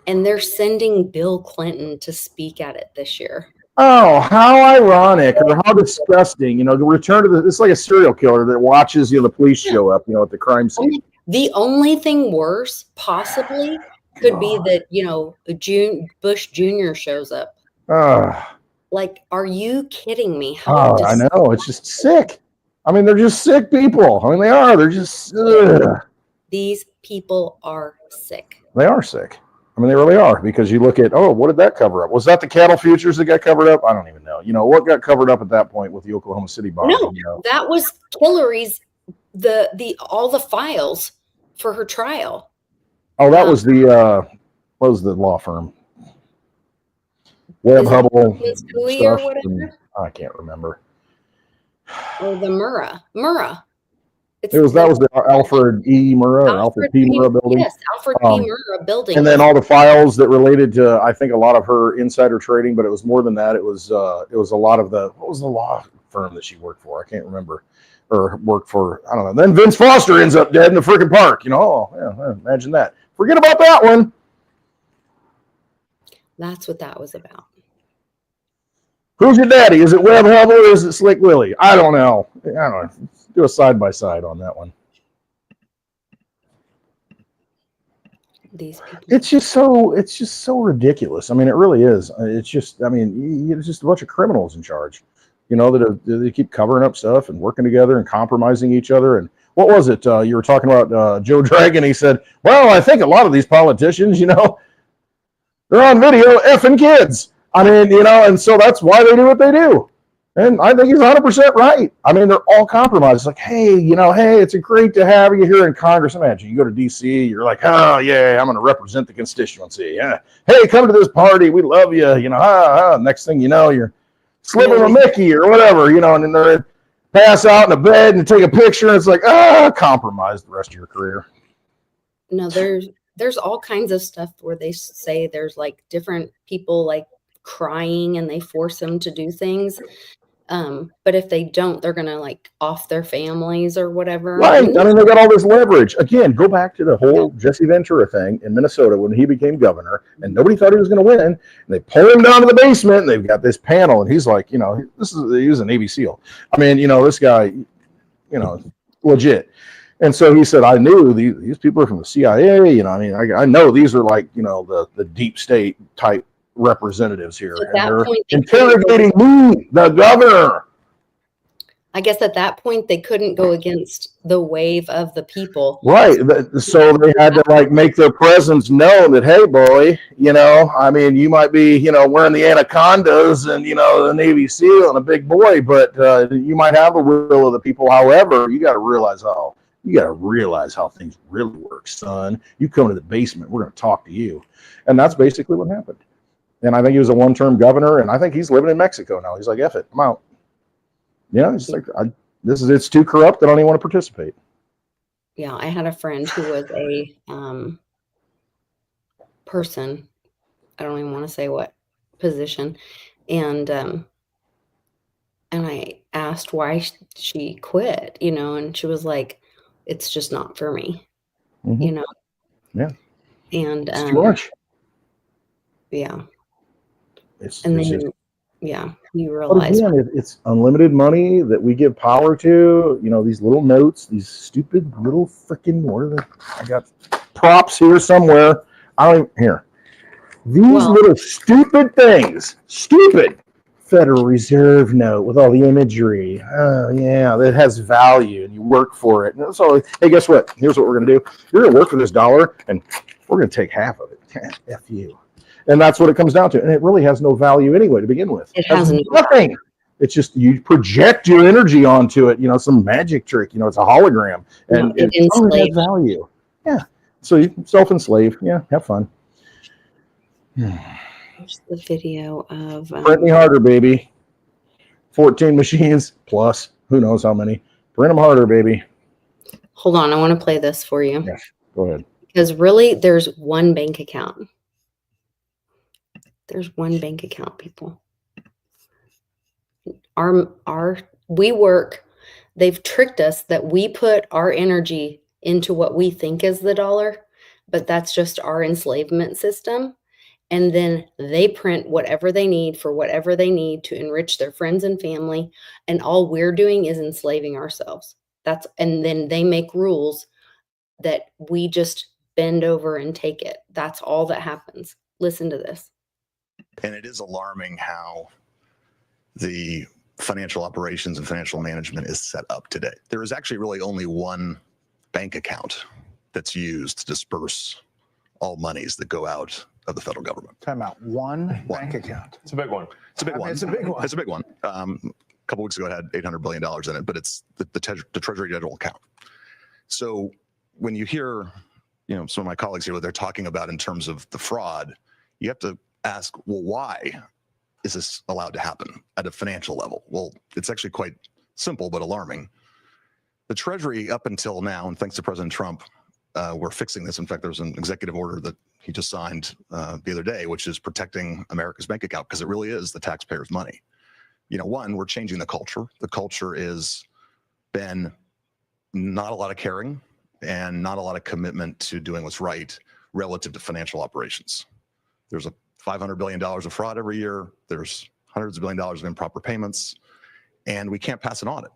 and they're sending Bill Clinton to speak at it this year. Oh, how ironic or how disgusting. To return to it's like a serial killer that watches, the police show up, at the crime scene. The only thing worse possibly could be God. that Bush Jr. shows up. Ah. Like, are you kidding me? Oh, I know. It's just sick. I mean, they're just sick people. I mean, they are. They're just, These people are sick. they are sick. I mean, they really are, because you look at, what did that cover up? Was that the cattle futures that got covered up? I don't even know. What got covered up at that point with the Oklahoma City bombing? No, that was Hillary's, all the files for her trial. Oh, that was what was the law firm? Webb Is it Hubble Miss Cooey or stuff, whatever? and I can't remember. Or the Murrah. That was the Alfred E. Murrah, or Alfred P. Murrah building. Yes, Alfred P. Murrah building. And then all the files that related to, I think, a lot of her insider trading, but it was more than that. It was a lot of what was the law firm that she worked for? I can't remember. Or worked for, I don't know. Then Vince Foster ends up dead in the freaking park. Imagine that. Forget about that one. That's what that was about. Who's your daddy? Is it Webb Hubble or is it Slick Willie? I don't know. Let's do a side by side on that one. These people. It's just so ridiculous. I mean, it really is. It's just a bunch of criminals in charge, that they keep covering up stuff and working together and compromising each other. And what was it? You were talking about Joe Dragon. He said, well, I think a lot of these politicians, they're on video effing kids. I mean, and so that's why they do what they do. And I think he's 100% right. I mean, they're all compromised. It's like, hey, it's great to have you here in Congress. Imagine you go to D.C., you're like, oh, yeah, I'm going to represent the constituency. Yeah. Hey, come to this party. We love you. Next thing you know, you're slipping a Mickey or whatever, and then they pass out in a bed and take a picture. And it's like, compromise the rest of your career. No, there's all kinds of stuff where they say there's like different people like crying and they force them to do things. But if they don't, they're gonna like off their families or whatever. Right. I mean, they got all this leverage. Again, go back to the whole Jesse Ventura thing in Minnesota when he became governor, and nobody thought he was going to win. And they pull him down to the basement, and they've got this panel, and he's like, he was a Navy SEAL. I mean, this guy, legit. And so he said, I knew these people are from the CIA. I know these are like, the deep state type representatives here. At And that they're point, interrogating me, the governor. I guess at that point they couldn't go against the wave of the people. Right. So they had to like make their presence known that, hey, boy, you might be, wearing the anacondas and, the Navy SEAL and a big boy, but you might have the will of the people. However, you got to realize how things really work, son. You come to the basement, we're going to talk to you. And that's basically what happened. And I think he was a one-term governor, and I think he's living in Mexico now. He's like, F it, I'm out. It's like, it's too corrupt. I don't even want to participate. Yeah, I had a friend who was a person. I don't even want to say what position. And I asked why she quit, and she was like, it's just not for me, Mm-hmm. Yeah. And It's too much. yeah. It's And just, then you but realize again, it's unlimited money that we give power to. These little notes, these stupid little freaking I got props here somewhere. I don't even here. These little stupid things, stupid Federal Reserve note with all the imagery. Oh, yeah, that has value and you work for it. And so, hey, guess what? Here's what we're going to do. You're going to work for this dollar and we're going to take half of it. F you. And that's what it comes down to. And it really has no value anyway to begin with. It has nothing. It's just you project your energy onto it, some magic trick. It's a hologram. And It it only has enslaves. value. Yeah. So you self-enslave. Yeah, have fun. Here's the video of Print me harder, baby. 14 machines plus who knows how many. Print them harder, baby. hold on, I want to play this for you. Yes, go ahead. Because really there's one bank account. There's one bank account, people. We work, they've tricked us that we put our energy into what we think is the dollar, but that's just our enslavement system. And then they print whatever they need for whatever they need to enrich their friends and family. And all we're doing is enslaving ourselves. And then they make rules that we just bend over and take it. That's all that happens. Listen to this. And it is alarming how the financial operations and financial management is set up today. There is actually really only one bank account that's used to disperse all monies that go out of the federal government. Time out. One bank account. It's a big one. It's a big one. It's a big one. It's a big one. A couple weeks ago, it had $800 billion in it, but it's the Treasury General account. So when you hear, some of my colleagues here, what they're talking about in terms of the fraud, you have to ask, well, why is this allowed to happen at a financial level? Well, it's actually quite simple but alarming. The Treasury, up until now, and thanks to President Trump, we're fixing this. In fact, there was an executive order that he just signed the other day, which is protecting America's bank account, because it really is the taxpayers' money. One, we're changing the culture. The culture is been not a lot of caring and not a lot of commitment to doing what's right relative to financial operations. There's a $500 billion of fraud every year. There's hundreds of billions of improper payments, and we can't pass an audit.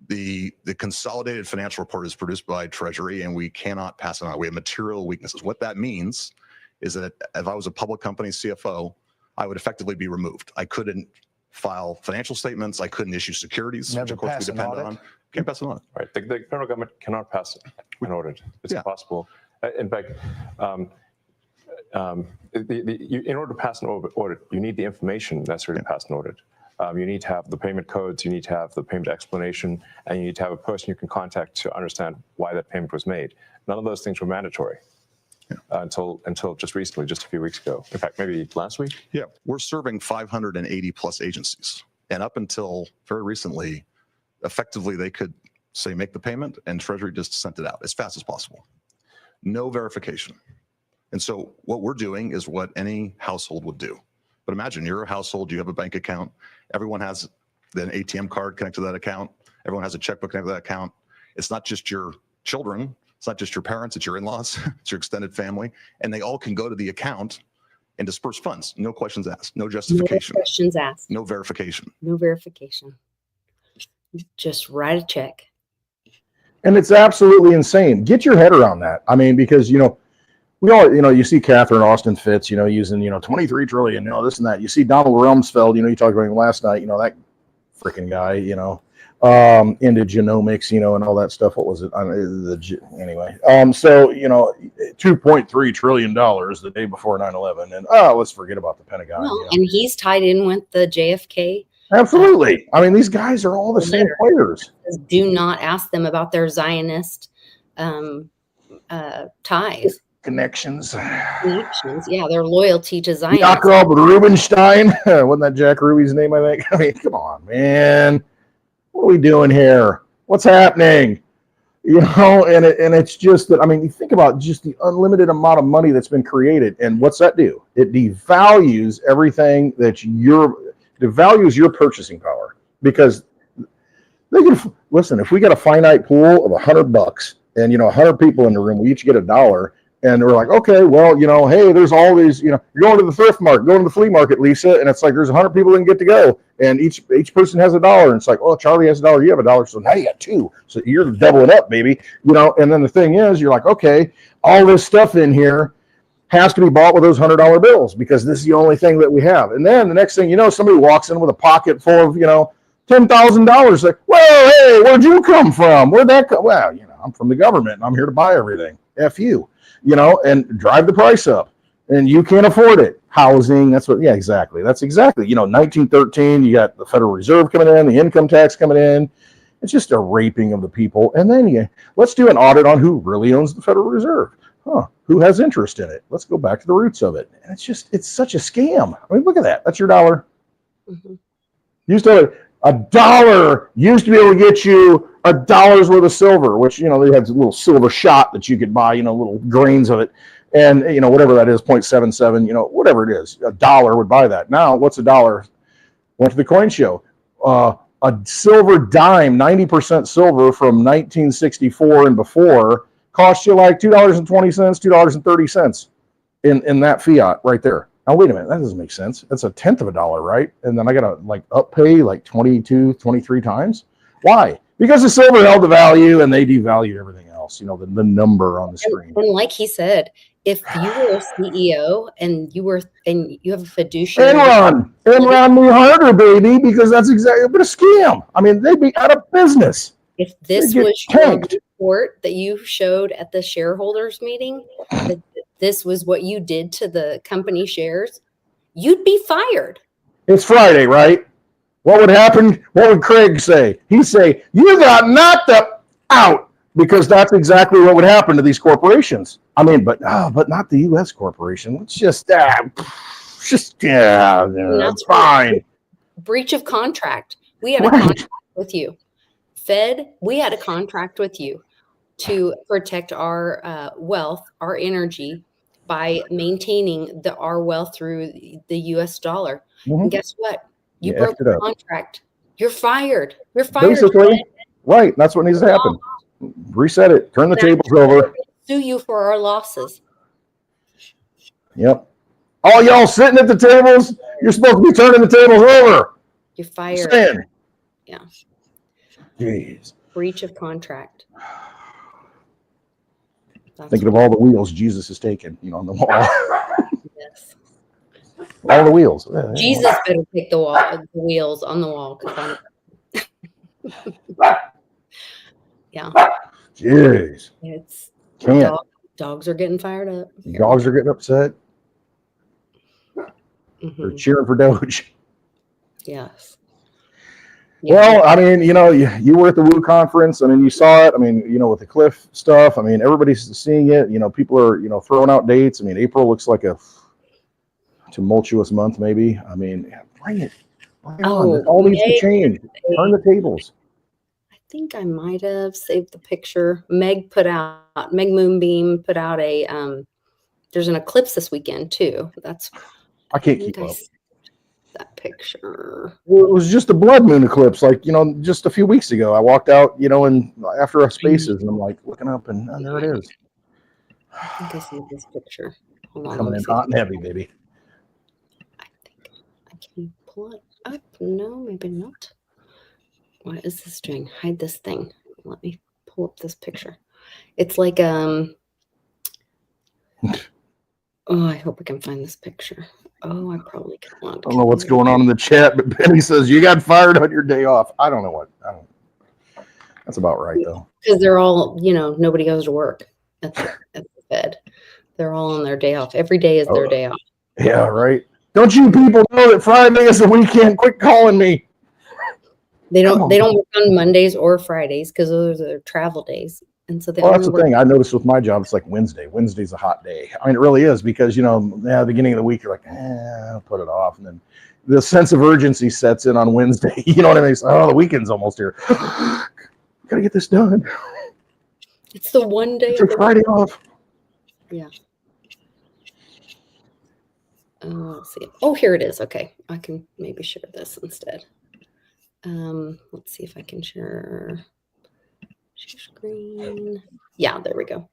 The consolidated financial report is produced by Treasury, and we cannot pass it on. We have material weaknesses. What that means is that if I was a public company CFO, I would effectively be removed. I couldn't file financial statements. I couldn't issue securities, which of course we depend on. Can't pass an audit. Right. The federal government cannot pass an audit. It's impossible. In fact, in order to pass an audit, you need the information necessary to pass an audit. You need to have the payment codes, you need to have the payment explanation, and you need to have a person you can contact to understand why that payment was made. None of those things were mandatory until just recently, just a few weeks ago. In fact, maybe last week. Yeah, we're serving 580 plus agencies. And up until very recently, effectively, they could say, make the payment, and Treasury just sent it out as fast as possible. No verification. And so what we're doing is what any household would do. But imagine you're a household, you have a bank account, everyone has an ATM card connected to that account, everyone has a checkbook connected to that account. It's not just your children, it's not just your parents, it's your in-laws, it's your extended family, and they all can go to the account and disperse funds. No questions asked, no justification. No questions asked. No verification. No verification. Just write a check. And it's absolutely insane. Get your head around that. I mean, because, we all, you see Catherine Austin Fitts, using, 23 trillion, this and that. You see Donald Rumsfeld, you talked about him last night, that freaking guy, into genomics, and all that stuff. What was it? Anyway. So, $2.3 trillion the day before 9/11. And, let's forget about the Pentagon. Well, and he's tied in with the JFK. Absolutely. I mean, these guys are all the same players. Do not ask them about their Zionist ties. Connections. Yeah, their loyalty to Zion. Jacob Rubenstein. Wasn't that Jack Ruby's name, I think? I mean, come on, man. What are we doing here? What's happening? And it's just that, I mean, you think about just the unlimited amount of money that's been created, and what's that do? It devalues everything it devalues your purchasing power, because they can, listen, if we got a finite pool of $100 and, 100 people in the room, we each get $1. And we're like, okay, well, hey, there's all these, you're going to the thrift market, going to the flea market, Lisa, and it's like there's 100 people that can get to go, and each person has $1, and it's like, oh, Charlie has $1, you have $1, so now you got 2, so you're doubling up, baby, And then the thing is, you're like, okay, all this stuff in here, has to be bought with those $100 bills because this is the only thing that we have. And then the next thing you know, somebody walks in with a pocket full of, $10,000. Like, whoa, hey, where'd you come from? Where'd that come? Well, I'm from the government and I'm here to buy everything. F you, and drive the price up. And you can't afford it. Housing, exactly. That's exactly, 1913, you got the Federal Reserve coming in, the income tax coming in. It's just a raping of the people. And then let's do an audit on who really owns the Federal Reserve. Who has interest in it? Let's go back to the roots of it. And it's such a scam. I mean, look at that. That's your dollar. Mm-hmm. A dollar used to be able to get you $1 worth of silver, which, they had a little silver shot that you could buy, little grains of it. And, whatever that is, 0.77, whatever it is, $1 would buy that. Now, what's $1? Went to the coin show. A silver dime, 90% silver from 1964 and before, cost you like $2.20, $2.30 in that fiat right there. Now, wait a minute. That doesn't make sense. That's a tenth of $1, right? And then I got to up pay 22, 23 times. Why? Because the silver held the value and they devalued everything else, the number on the screen. And like he said, if you were a CEO and you have a fiduciary. Enron knew harder, baby, because that's exactly but a scam. I mean, they'd be out of business. If this was your report that you showed at the shareholders meeting, that this was what you did to the company shares, you'd be fired. It's Friday, right? What would happen? What would Craig say? He'd say, you got knocked out, because that's exactly what would happen to these corporations. I mean, but not the U.S. corporation. It's just that's fine. Breach of contract. We had a contract with you. Fed, we had a contract with you to protect our wealth, our energy, by maintaining our wealth through the U.S. dollar. Mm-hmm. And guess what? You broke the contract. You're fired. You're fired. Basically, right. That's what needs to happen. Reset it. Turn the tables over. Sue you for our losses. Yep. All y'all sitting at the tables, you're supposed to be turning the tables over. You're fired. Yeah. Jeez. Breach of contract. Thinking of all the wheels Jesus has taken, on the wall. Yes. All the wheels. Jesus better take the wheels on the wall. Yeah. Jeez. It's can't. Dogs are getting fired up. Dogs are getting upset. Mm-hmm. They're cheering for Doge. Yes. Well, I mean, you were at the Woo conference. I mean, you saw it. I mean, with the Cliff stuff. I mean, everybody's seeing it. People are, throwing out dates. I mean, April looks like a tumultuous month, maybe. I mean, bring it. Bring it on. It all needs to change. Turn the tables. I think I might have saved the picture. Meg Moonbeam put out there's an eclipse this weekend too. I can't keep up. That picture. Well, it was just a blood moon eclipse, just a few weeks ago. I walked out, and after our spaces, and I'm looking up, and there it is. I think I see this picture. Hold on. Coming in hot and heavy, baby. I think I can pull it up. No, maybe not. What is this doing? Hide this thing. Let me pull up this picture. It's like oh, I hope I can find this picture. Oh, I probably can't. I don't know what's going on in the chat, but Penny says you got fired on your day off. I don't know what. That's about right, though. Because they're all, nobody goes to work at the Fed. They're all on their day off. Every day is their day off. Yeah, right. Don't you people know that Friday is the weekend? Quit calling me. They don't work on Mondays or Fridays because those are their travel days. And so that's the thing I noticed with my job. It's like Wednesday. Wednesday's a hot day. I mean, it really is because, the beginning of the week, you're like, I'll put it off. And then the sense of urgency sets in on Wednesday. You know what I mean? It's, the weekend's almost here. Got to get this done. It's the one day. It's your Friday off. Yeah. Let's see. Oh, here it is. Okay. I can maybe share this instead. Let's see if I can share screen. Yeah, there we go.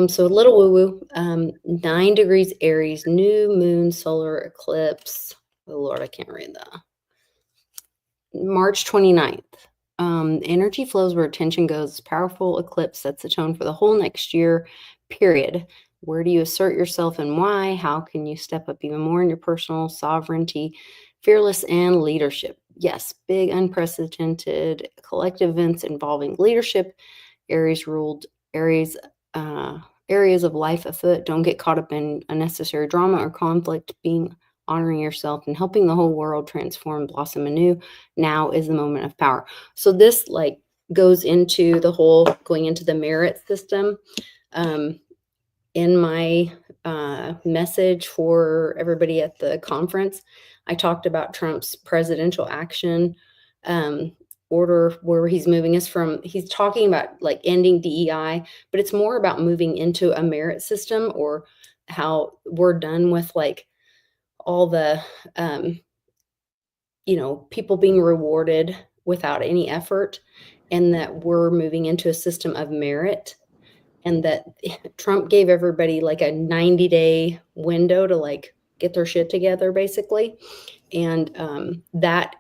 So a little woo-woo. 9 degrees Aries, new moon, solar eclipse. Oh Lord, I can't read that. March 29th. Energy flows where attention goes. Powerful eclipse sets the tone for the whole next year, period. Where do you assert yourself and why? How can you step up even more in your personal sovereignty, fearless, and leadership? Yes, big, unprecedented collective events involving leadership, areas ruled, areas of life afoot. Don't get caught up in unnecessary drama or conflict. Honoring yourself and helping the whole world transform, blossom anew. Now is the moment of power. So this like goes into the whole going into the merit system. In my message for everybody at the conference, I talked about Trump's presidential action order, where he's moving us from, he's talking about like ending DEI, but it's more about moving into a merit system, or how we're done with like all the, people being rewarded without any effort, and that we're moving into a system of merit. And that Trump gave everybody like a 90-day window to like get their shit together, basically. And that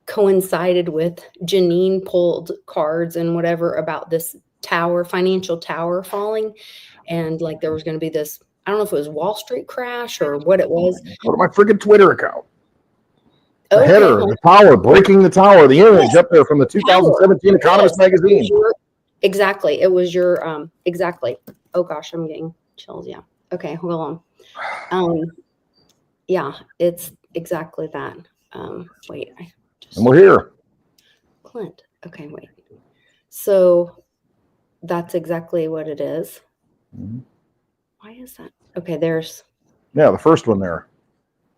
coincided with Janine pulled cards and whatever about this financial tower falling. And like there was going to be this, I don't know if it was Wall Street crash or what it was. Go to my freaking Twitter account. The Okay, header, the tower, breaking the tower, the image up there from the 2017 Economist magazine. Exactly. It was your, exactly. Oh gosh, I'm getting chills. Yeah. Okay. Hold on. Yeah, it's exactly that. Wait, And we're here. Clint. Okay, wait. So that's exactly what it is. Mhm. Why is that? Okay, there's Yeah, the first one there.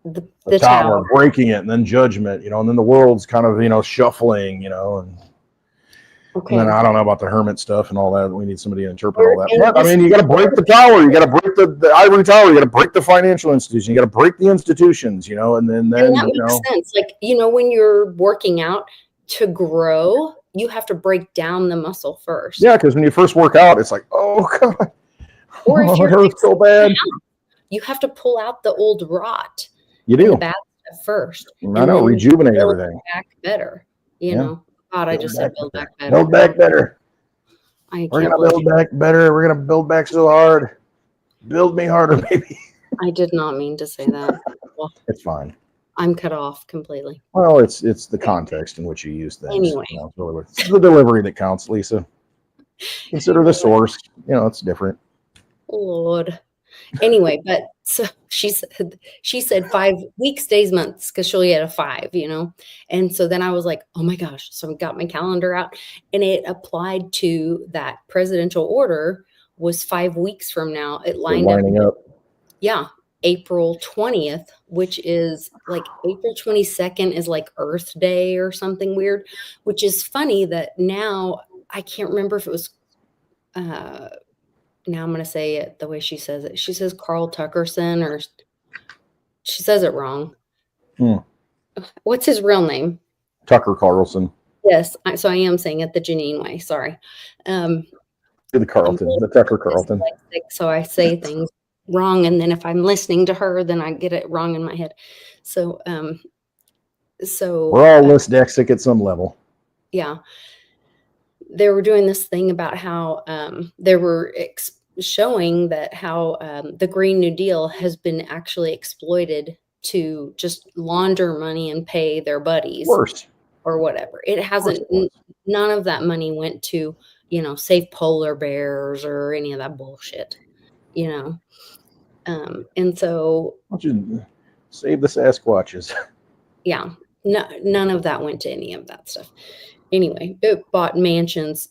the tower, tower. breaking it, and then judgment, and then the world's kind of, shuffling, and Okay. then I don't know about the hermit stuff and all that. We need somebody to interpret all that. And But I mean, you got to break the tower. You got to break the ivory tower. You got to break the financial institution. You got to break the institutions, and then And that makes sense. Like, when you're working out to grow, you have to break down the muscle first. Yeah, because when you first work out, it's like, oh God, Or if it you're hurts so bad. you have to pull out the old rot. You The do. bad stuff first. I know, rejuvenate build everything. back better. Yeah. God, I Build just back said build better. back better. Build back better. I We're can't gonna believe build back better. We're gonna build back so hard. Build me harder, baby. I did not mean to say that. Well, It's fine. I'm cut off completely. Well, it's the context in which you use things. Anyway. It's really it's the delivery that counts, Lisa. Consider the source. It's different. Lord. Anyway, but so she said 5 weeks, days, months, because she only had a 5, And so then I was like, oh my gosh. So I got my calendar out, and it applied to that presidential order was 5 weeks from now. It lined Lining up. Yeah. April 20th, which is like April 22nd is like Earth Day or something weird, which is funny that now I can't remember if it was, now I'm going to say it the way she says it. She says Carl Tuckerson, or she says it wrong. What's his real name? Tucker Carlson. Yes. So I am saying it the Janine way. Sorry. The Carlton, the Tucker Carlton. Dyslexic, so I say things wrong, and then if I'm listening to her, then I get it wrong in my head. So We're all dyslexic at some level. Yeah, they were doing this thing about how they were showing that how the Green New Deal has been actually exploited to just launder money and pay their buddies. Worse. Or whatever. It hasn't. None of that money went to save polar bears or any of that bullshit. And so Why don't you save the Sasquatches? Yeah, none of that went to any of that stuff. Anyway, it bought mansions.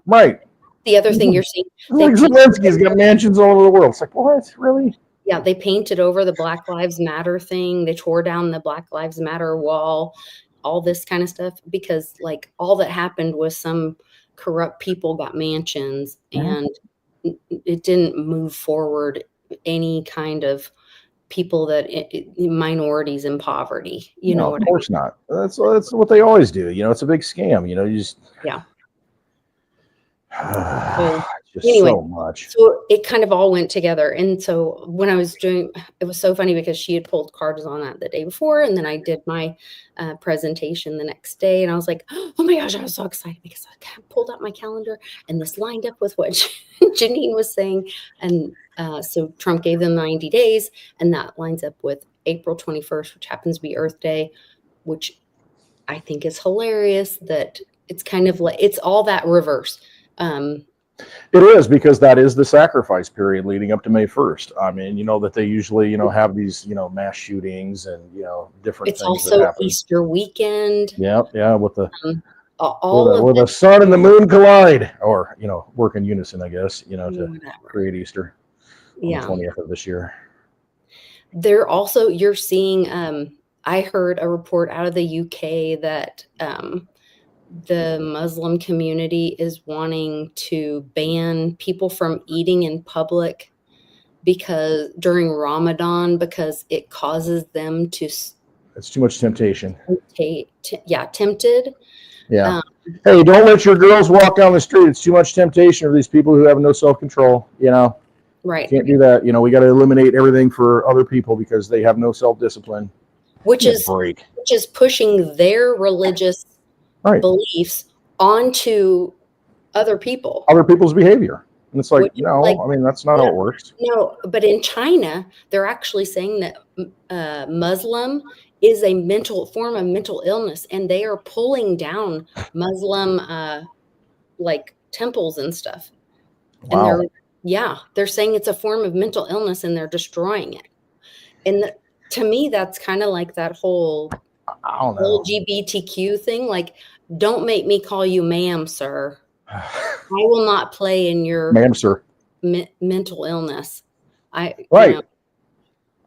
Right. The other thing you're seeing, Like Zelensky's got mansions all over the world. It's like, what? Really? Yeah, they painted over the Black Lives Matter thing. They tore down the Black Lives Matter wall, all this kind of stuff, because like all that happened was some corrupt people got mansions, and it didn't move forward any kind of people that minorities in poverty. No, of course not. That's what they always do. It's a big scam. You just just anyway, so much. So it kind of all went together. And so when I was doing, it was so funny because she had pulled cards on that the day before, and then I did my presentation the next day, and I was like, oh my gosh, I was so excited because I pulled out my calendar and this lined up with what Janine was saying. And So Trump gave them 90 days, and that lines up with April 21st, which happens to be Earth Day, which I think is hilarious that it's kind of like it's all that reverse. It is, because that is the sacrifice period leading up to May 1st. I mean, that they usually, have these, mass shootings and, different It's things that also happen. Easter weekend. Yeah, with the All where of the sun and the moon collide, or work in unison, I guess, to whatever. create Easter on Yeah. the 20th of this year. They're also, you're seeing, I heard a report out of the UK that the Muslim community is wanting to ban people from eating in public because during Ramadan, because it causes them to It's too much temptation. tempted. Yeah. Hey, don't let your girls walk down the street. It's too much temptation for these people who have no self-control. Right. Can't do that. We got to eliminate everything for other people because they have no self-discipline. Which is pushing their religious Right. beliefs onto other people. Other people's behavior. And it's like, Which is like- I mean, that's not how it works. No, but in China, they're actually saying that Muslim is a form of mental illness, and they are pulling down Muslim like temples and stuff. Wow. And they're saying it's a form of mental illness, and they're destroying it. And to me, that's kind of like that whole I don't know. LGBTQ thing. Like, don't make me call you ma'am, sir. I will not play in your Ma'am, sir. mental illness. Right.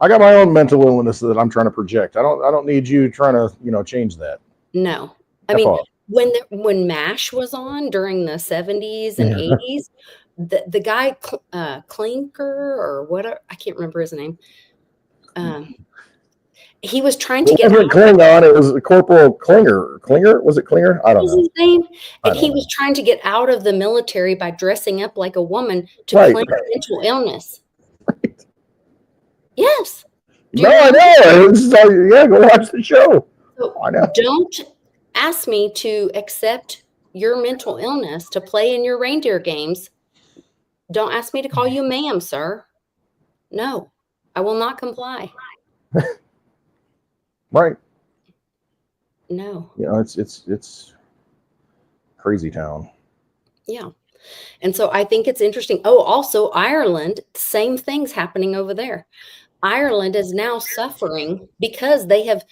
I got my own mental illness that I'm trying to project. I don't need you trying to, change that. No. I mean, when MASH was on during the 70s and 80s, the guy Klinker or whatever, I can't remember his name. He was trying to get It wasn't Klingon, it was Corporal Klinger. Klinger? Was it Klinger? I don't was know. his name? I And don't he know. was trying to get out of the military by dressing up like a woman to Right. claim mental illness. Yes. Do No, you I know? know. It's like, go watch the show. So I know. don't ask me to accept your mental illness to play in your reindeer games. Don't ask me to call you ma'am, sir. No, I will not comply. Right. No. It's crazy town. Yeah. And so I think it's interesting. Oh, also Ireland, same things happening over there. Ireland is now suffering because they have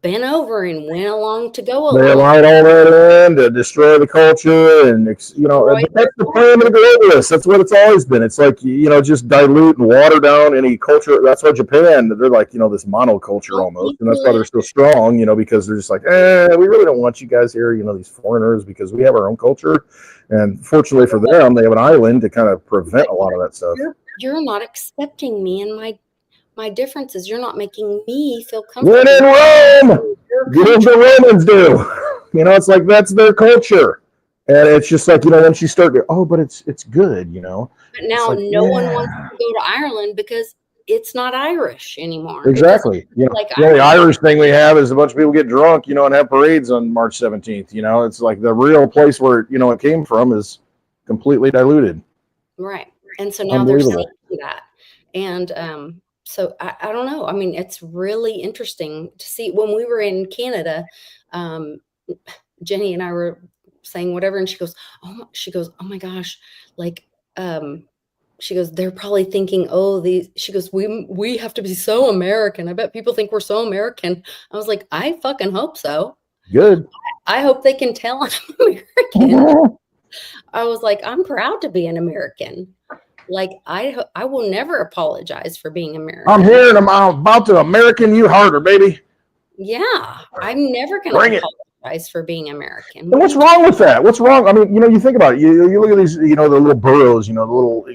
been over and went along to go They along. allowed all that in to destroy the culture, and Destroy but that's the plan of the globalists. That's what it's always been. It's like just dilute and water down any culture. That's why Japan, they're like this monoculture almost, and that's why they're so strong. Because they're just like, we really don't want you guys here. These foreigners, because we have our own culture, and fortunately for them, they have an island to kind of prevent a lot of that stuff. You're not accepting me and my differences. You're not making me feel comfortable. When in Rome, do what the Romans do. It's like that's their culture, and it's just like once you start to, but it's good, But now like, no one wants to go to Ireland because it's not Irish anymore. Exactly. like the only Irish thing we have is a bunch of people get drunk, and have parades on March 17th. It's like the real place where it came from is completely diluted. Right. And so now they're seeing Unbelievable. that. And so I don't know. I mean, it's really interesting to see. When we were in Canada, Jenny and I were saying whatever, and she goes, oh my gosh, like, she goes, they're probably thinking, she goes, we have to be so American. I bet people think we're so American. I was like, I fucking hope so. Good. I hope they can tell I'm American. I was like, I'm proud to be an American. Like, I will never apologize for being American. I'm here and I'm about to American you harder, baby. Yeah, I'm never going Bring to it. apologize for being American. And what's wrong with that? What's wrong? I mean, you think about it. You look at these, the little boroughs, the little,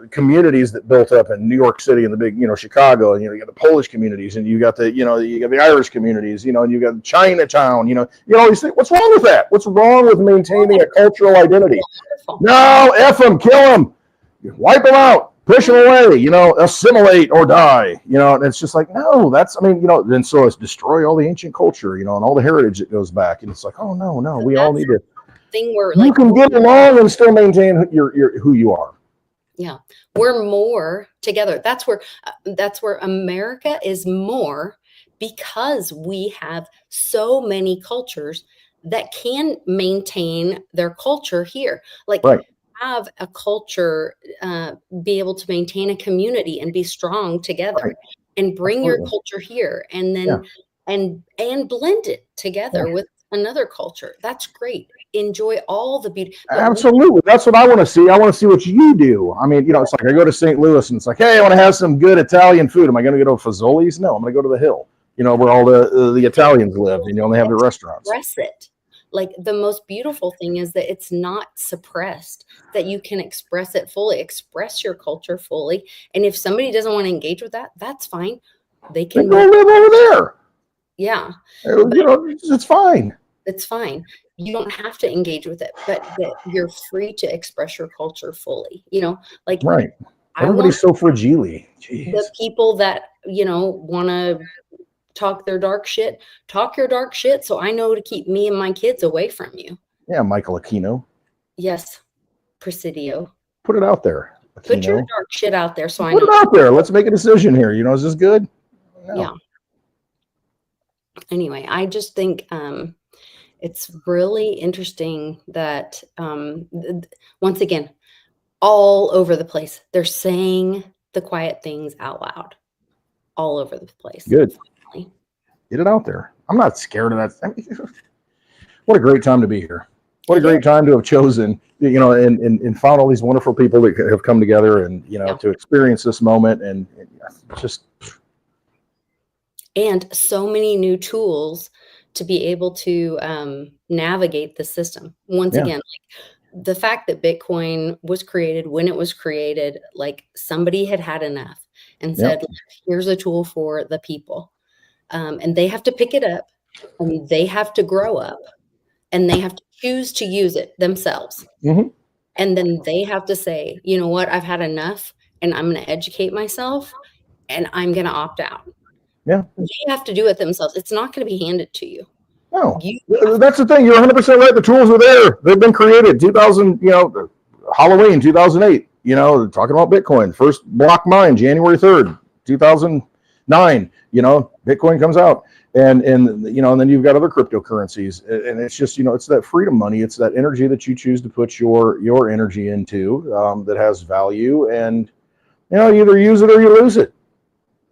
communities that built up in New York City and the big, Chicago, and you got the Polish communities, and you got the, you got the Irish communities, and you got Chinatown, you got all these things. What's wrong with that? What's wrong with maintaining a cultural identity? Wonderful. No, F them, kill them, wipe them out, push them away, assimilate or die, and it's just like, no, then so it's destroy all the ancient culture, and all the heritage that goes back. And it's like, oh, no, we all need to, Thing where you can get along and still maintain your who you are. Yeah, we're more together. That's where America is more, because we have so many cultures that can maintain their culture here. Like, Right. have a culture, be able to maintain a community and be strong together, Right. and bring your Absolutely. culture here, and then Yeah. and blend it together Yeah. with another culture. That's great. Enjoy all the beauty. But Absolutely. That's what I want to see. I want to see what you do. I mean, it's like I go to St. Louis and it's like, hey, I want to have some good Italian food. Am I going to go to Fazoli's? No, I'm going to go to the Hill, where all the Italians live, and they have their restaurants. Express it. Like, the most beautiful thing is that it's not suppressed, that you can express it fully, express your culture fully. And if somebody doesn't want to engage with that, that's fine. They They can go live over there. Yeah, It's fine. it's fine. You don't have to engage with it, but that you're free to express your culture fully. Like, Right. I want Everybody's so fragile. Jeez. the people that, want to talk your dark shit, so I know to keep me and my kids away from you. Yeah, Michael Aquino. Yes, Presidio. Put it out there. Put your Aquino. dark shit out there so I Put it know. out there. Let's make a decision here. Is this good? No. Yeah. Anyway, I just think it's really interesting that once again, all over the place, they're saying the quiet things out loud, all over the place. Good. Get it out there. I'm not scared of that. I mean, what a great time to be here. What a great time to have chosen, and found all these wonderful people that have come together and, to experience this moment, and just. And so many new tools to be able to navigate the system. Once again, like, the fact that Bitcoin was created when it was created, like, somebody had enough and said, here's a tool for the people. And they have to pick it up, and they have to grow up, and they have to choose to use it themselves. Mm-hmm. And then they have to say, you know what, I've had enough, and I'm going to educate myself, and I'm going to opt out. Yeah. They have to do it themselves. It's not going to be handed to you. No, that's the thing. You're 100% right. The tools are there. They've been created. 2000, Halloween 2008. Talking about Bitcoin. First block mine, January 3rd, 2009. Bitcoin comes out, and then you've got other cryptocurrencies, and it's just it's that freedom money. It's that energy that you choose to put your energy into, that has value, and you either use it or you lose it.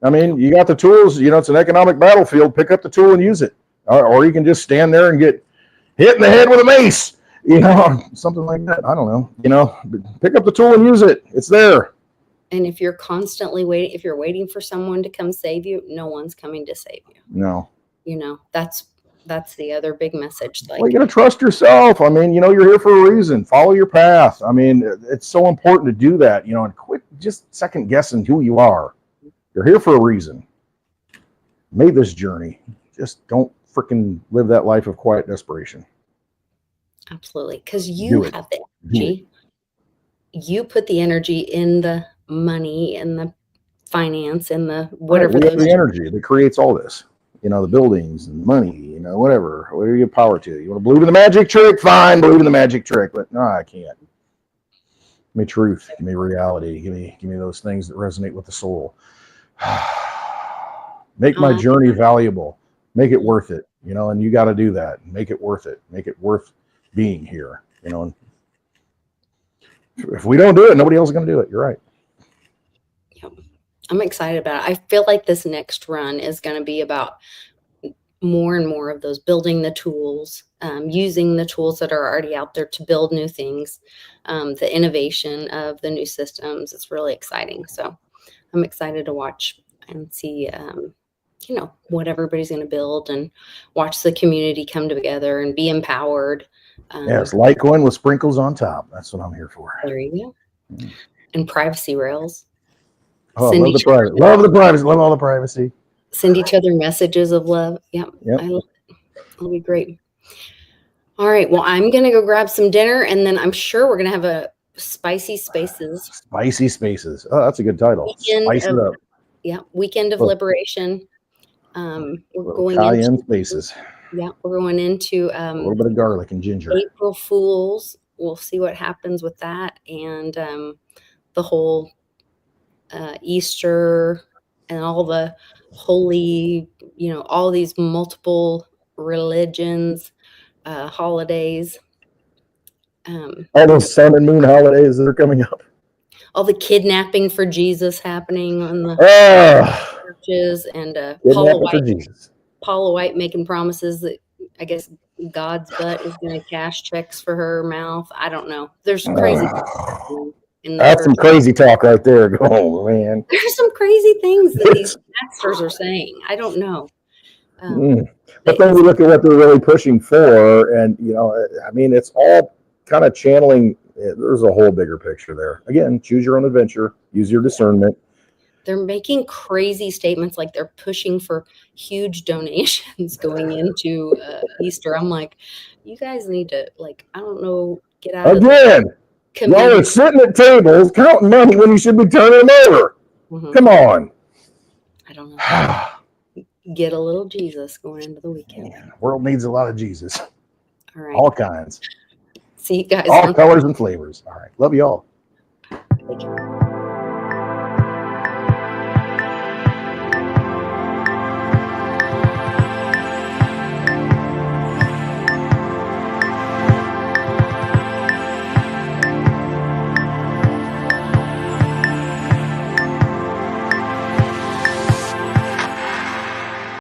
I mean, you got the tools. It's an economic battlefield. Pick up the tool and use it. Or you can just stand there and get hit in the head with a mace, something like that. I don't know, pick up the tool and use it. It's there. And if you're constantly waiting, if you're waiting for someone to come save you, no one's coming to save you. No. That's the other big message. Like, you got to trust yourself. I mean, you're here for a reason. Follow your path. I mean, it's so important to do that, and quit just second guessing who you are. You're here for a reason. Made this journey. Just don't freaking live that life of quiet desperation. Absolutely. Because you have the energy. You put the energy in the money and the finance and the whatever. Right, we have the energy that creates all this. The buildings and money, whatever you give power to. You want to believe in the magic trick? Fine, believe in the magic trick. But no, I can't. Give me truth. Give me reality. Give me those things that resonate with the soul. Make my journey valuable. Make it worth it, and you got to do that. Make it worth it. Make it worth being here, And if we don't do it, nobody else is going to do it. You're right. Yep. I'm excited about it. I feel like this next run is going to be about more and more of those, building the tools, using the tools that are already out there to build new things, the innovation of the new systems. It's really exciting. So I'm excited to watch and see, what everybody's going to build, and watch the community come together and be empowered. Yes, Litecoin with sprinkles on top. That's what I'm here for. There you go. And privacy rails. Oh, love the privacy. Love the privacy. Love all the privacy. Send each other messages of love. Yep. I love it. It'll be great. All right. Well, I'm going to go grab some dinner, and then I'm sure we're going to have a Spicy Spaces. Spicy Spaces. Oh, that's a good title. Spice it up. Yeah. Weekend of Liberation. We're going Italian Spaces. Yeah. We're going into a little bit of garlic and ginger. April Fools. We'll see what happens with that. And the whole Easter and all the holy, all these multiple religions, holidays, All those sun and moon holidays that are coming up. all the kidnapping for Jesus happening on the Oh, churches, and kidnapping for Jesus. Paula White making promises that I guess God's butt is going to cash checks for her mouth. I don't know. There's crazy things in the That's some church. crazy talk right there. Oh, man. There's some crazy things that these pastors are saying. I don't know. But then we look at what they're really pushing for, and I mean, it's all kind of channeling. There's a whole bigger picture there. Again, choose your own adventure, use your discernment. They're making crazy statements like they're pushing for huge donations going into Easter. I'm like, you guys need to, I don't know, get out Again, of y'all are the sitting at tables counting money when you should be turning them over. Mhm. Come on. I don't know. Get a little Jesus going into the weekend. Man, the world needs a lot of Jesus. All right. All kinds. See you guys. All colors and flavors. All right. Love you all. Take care.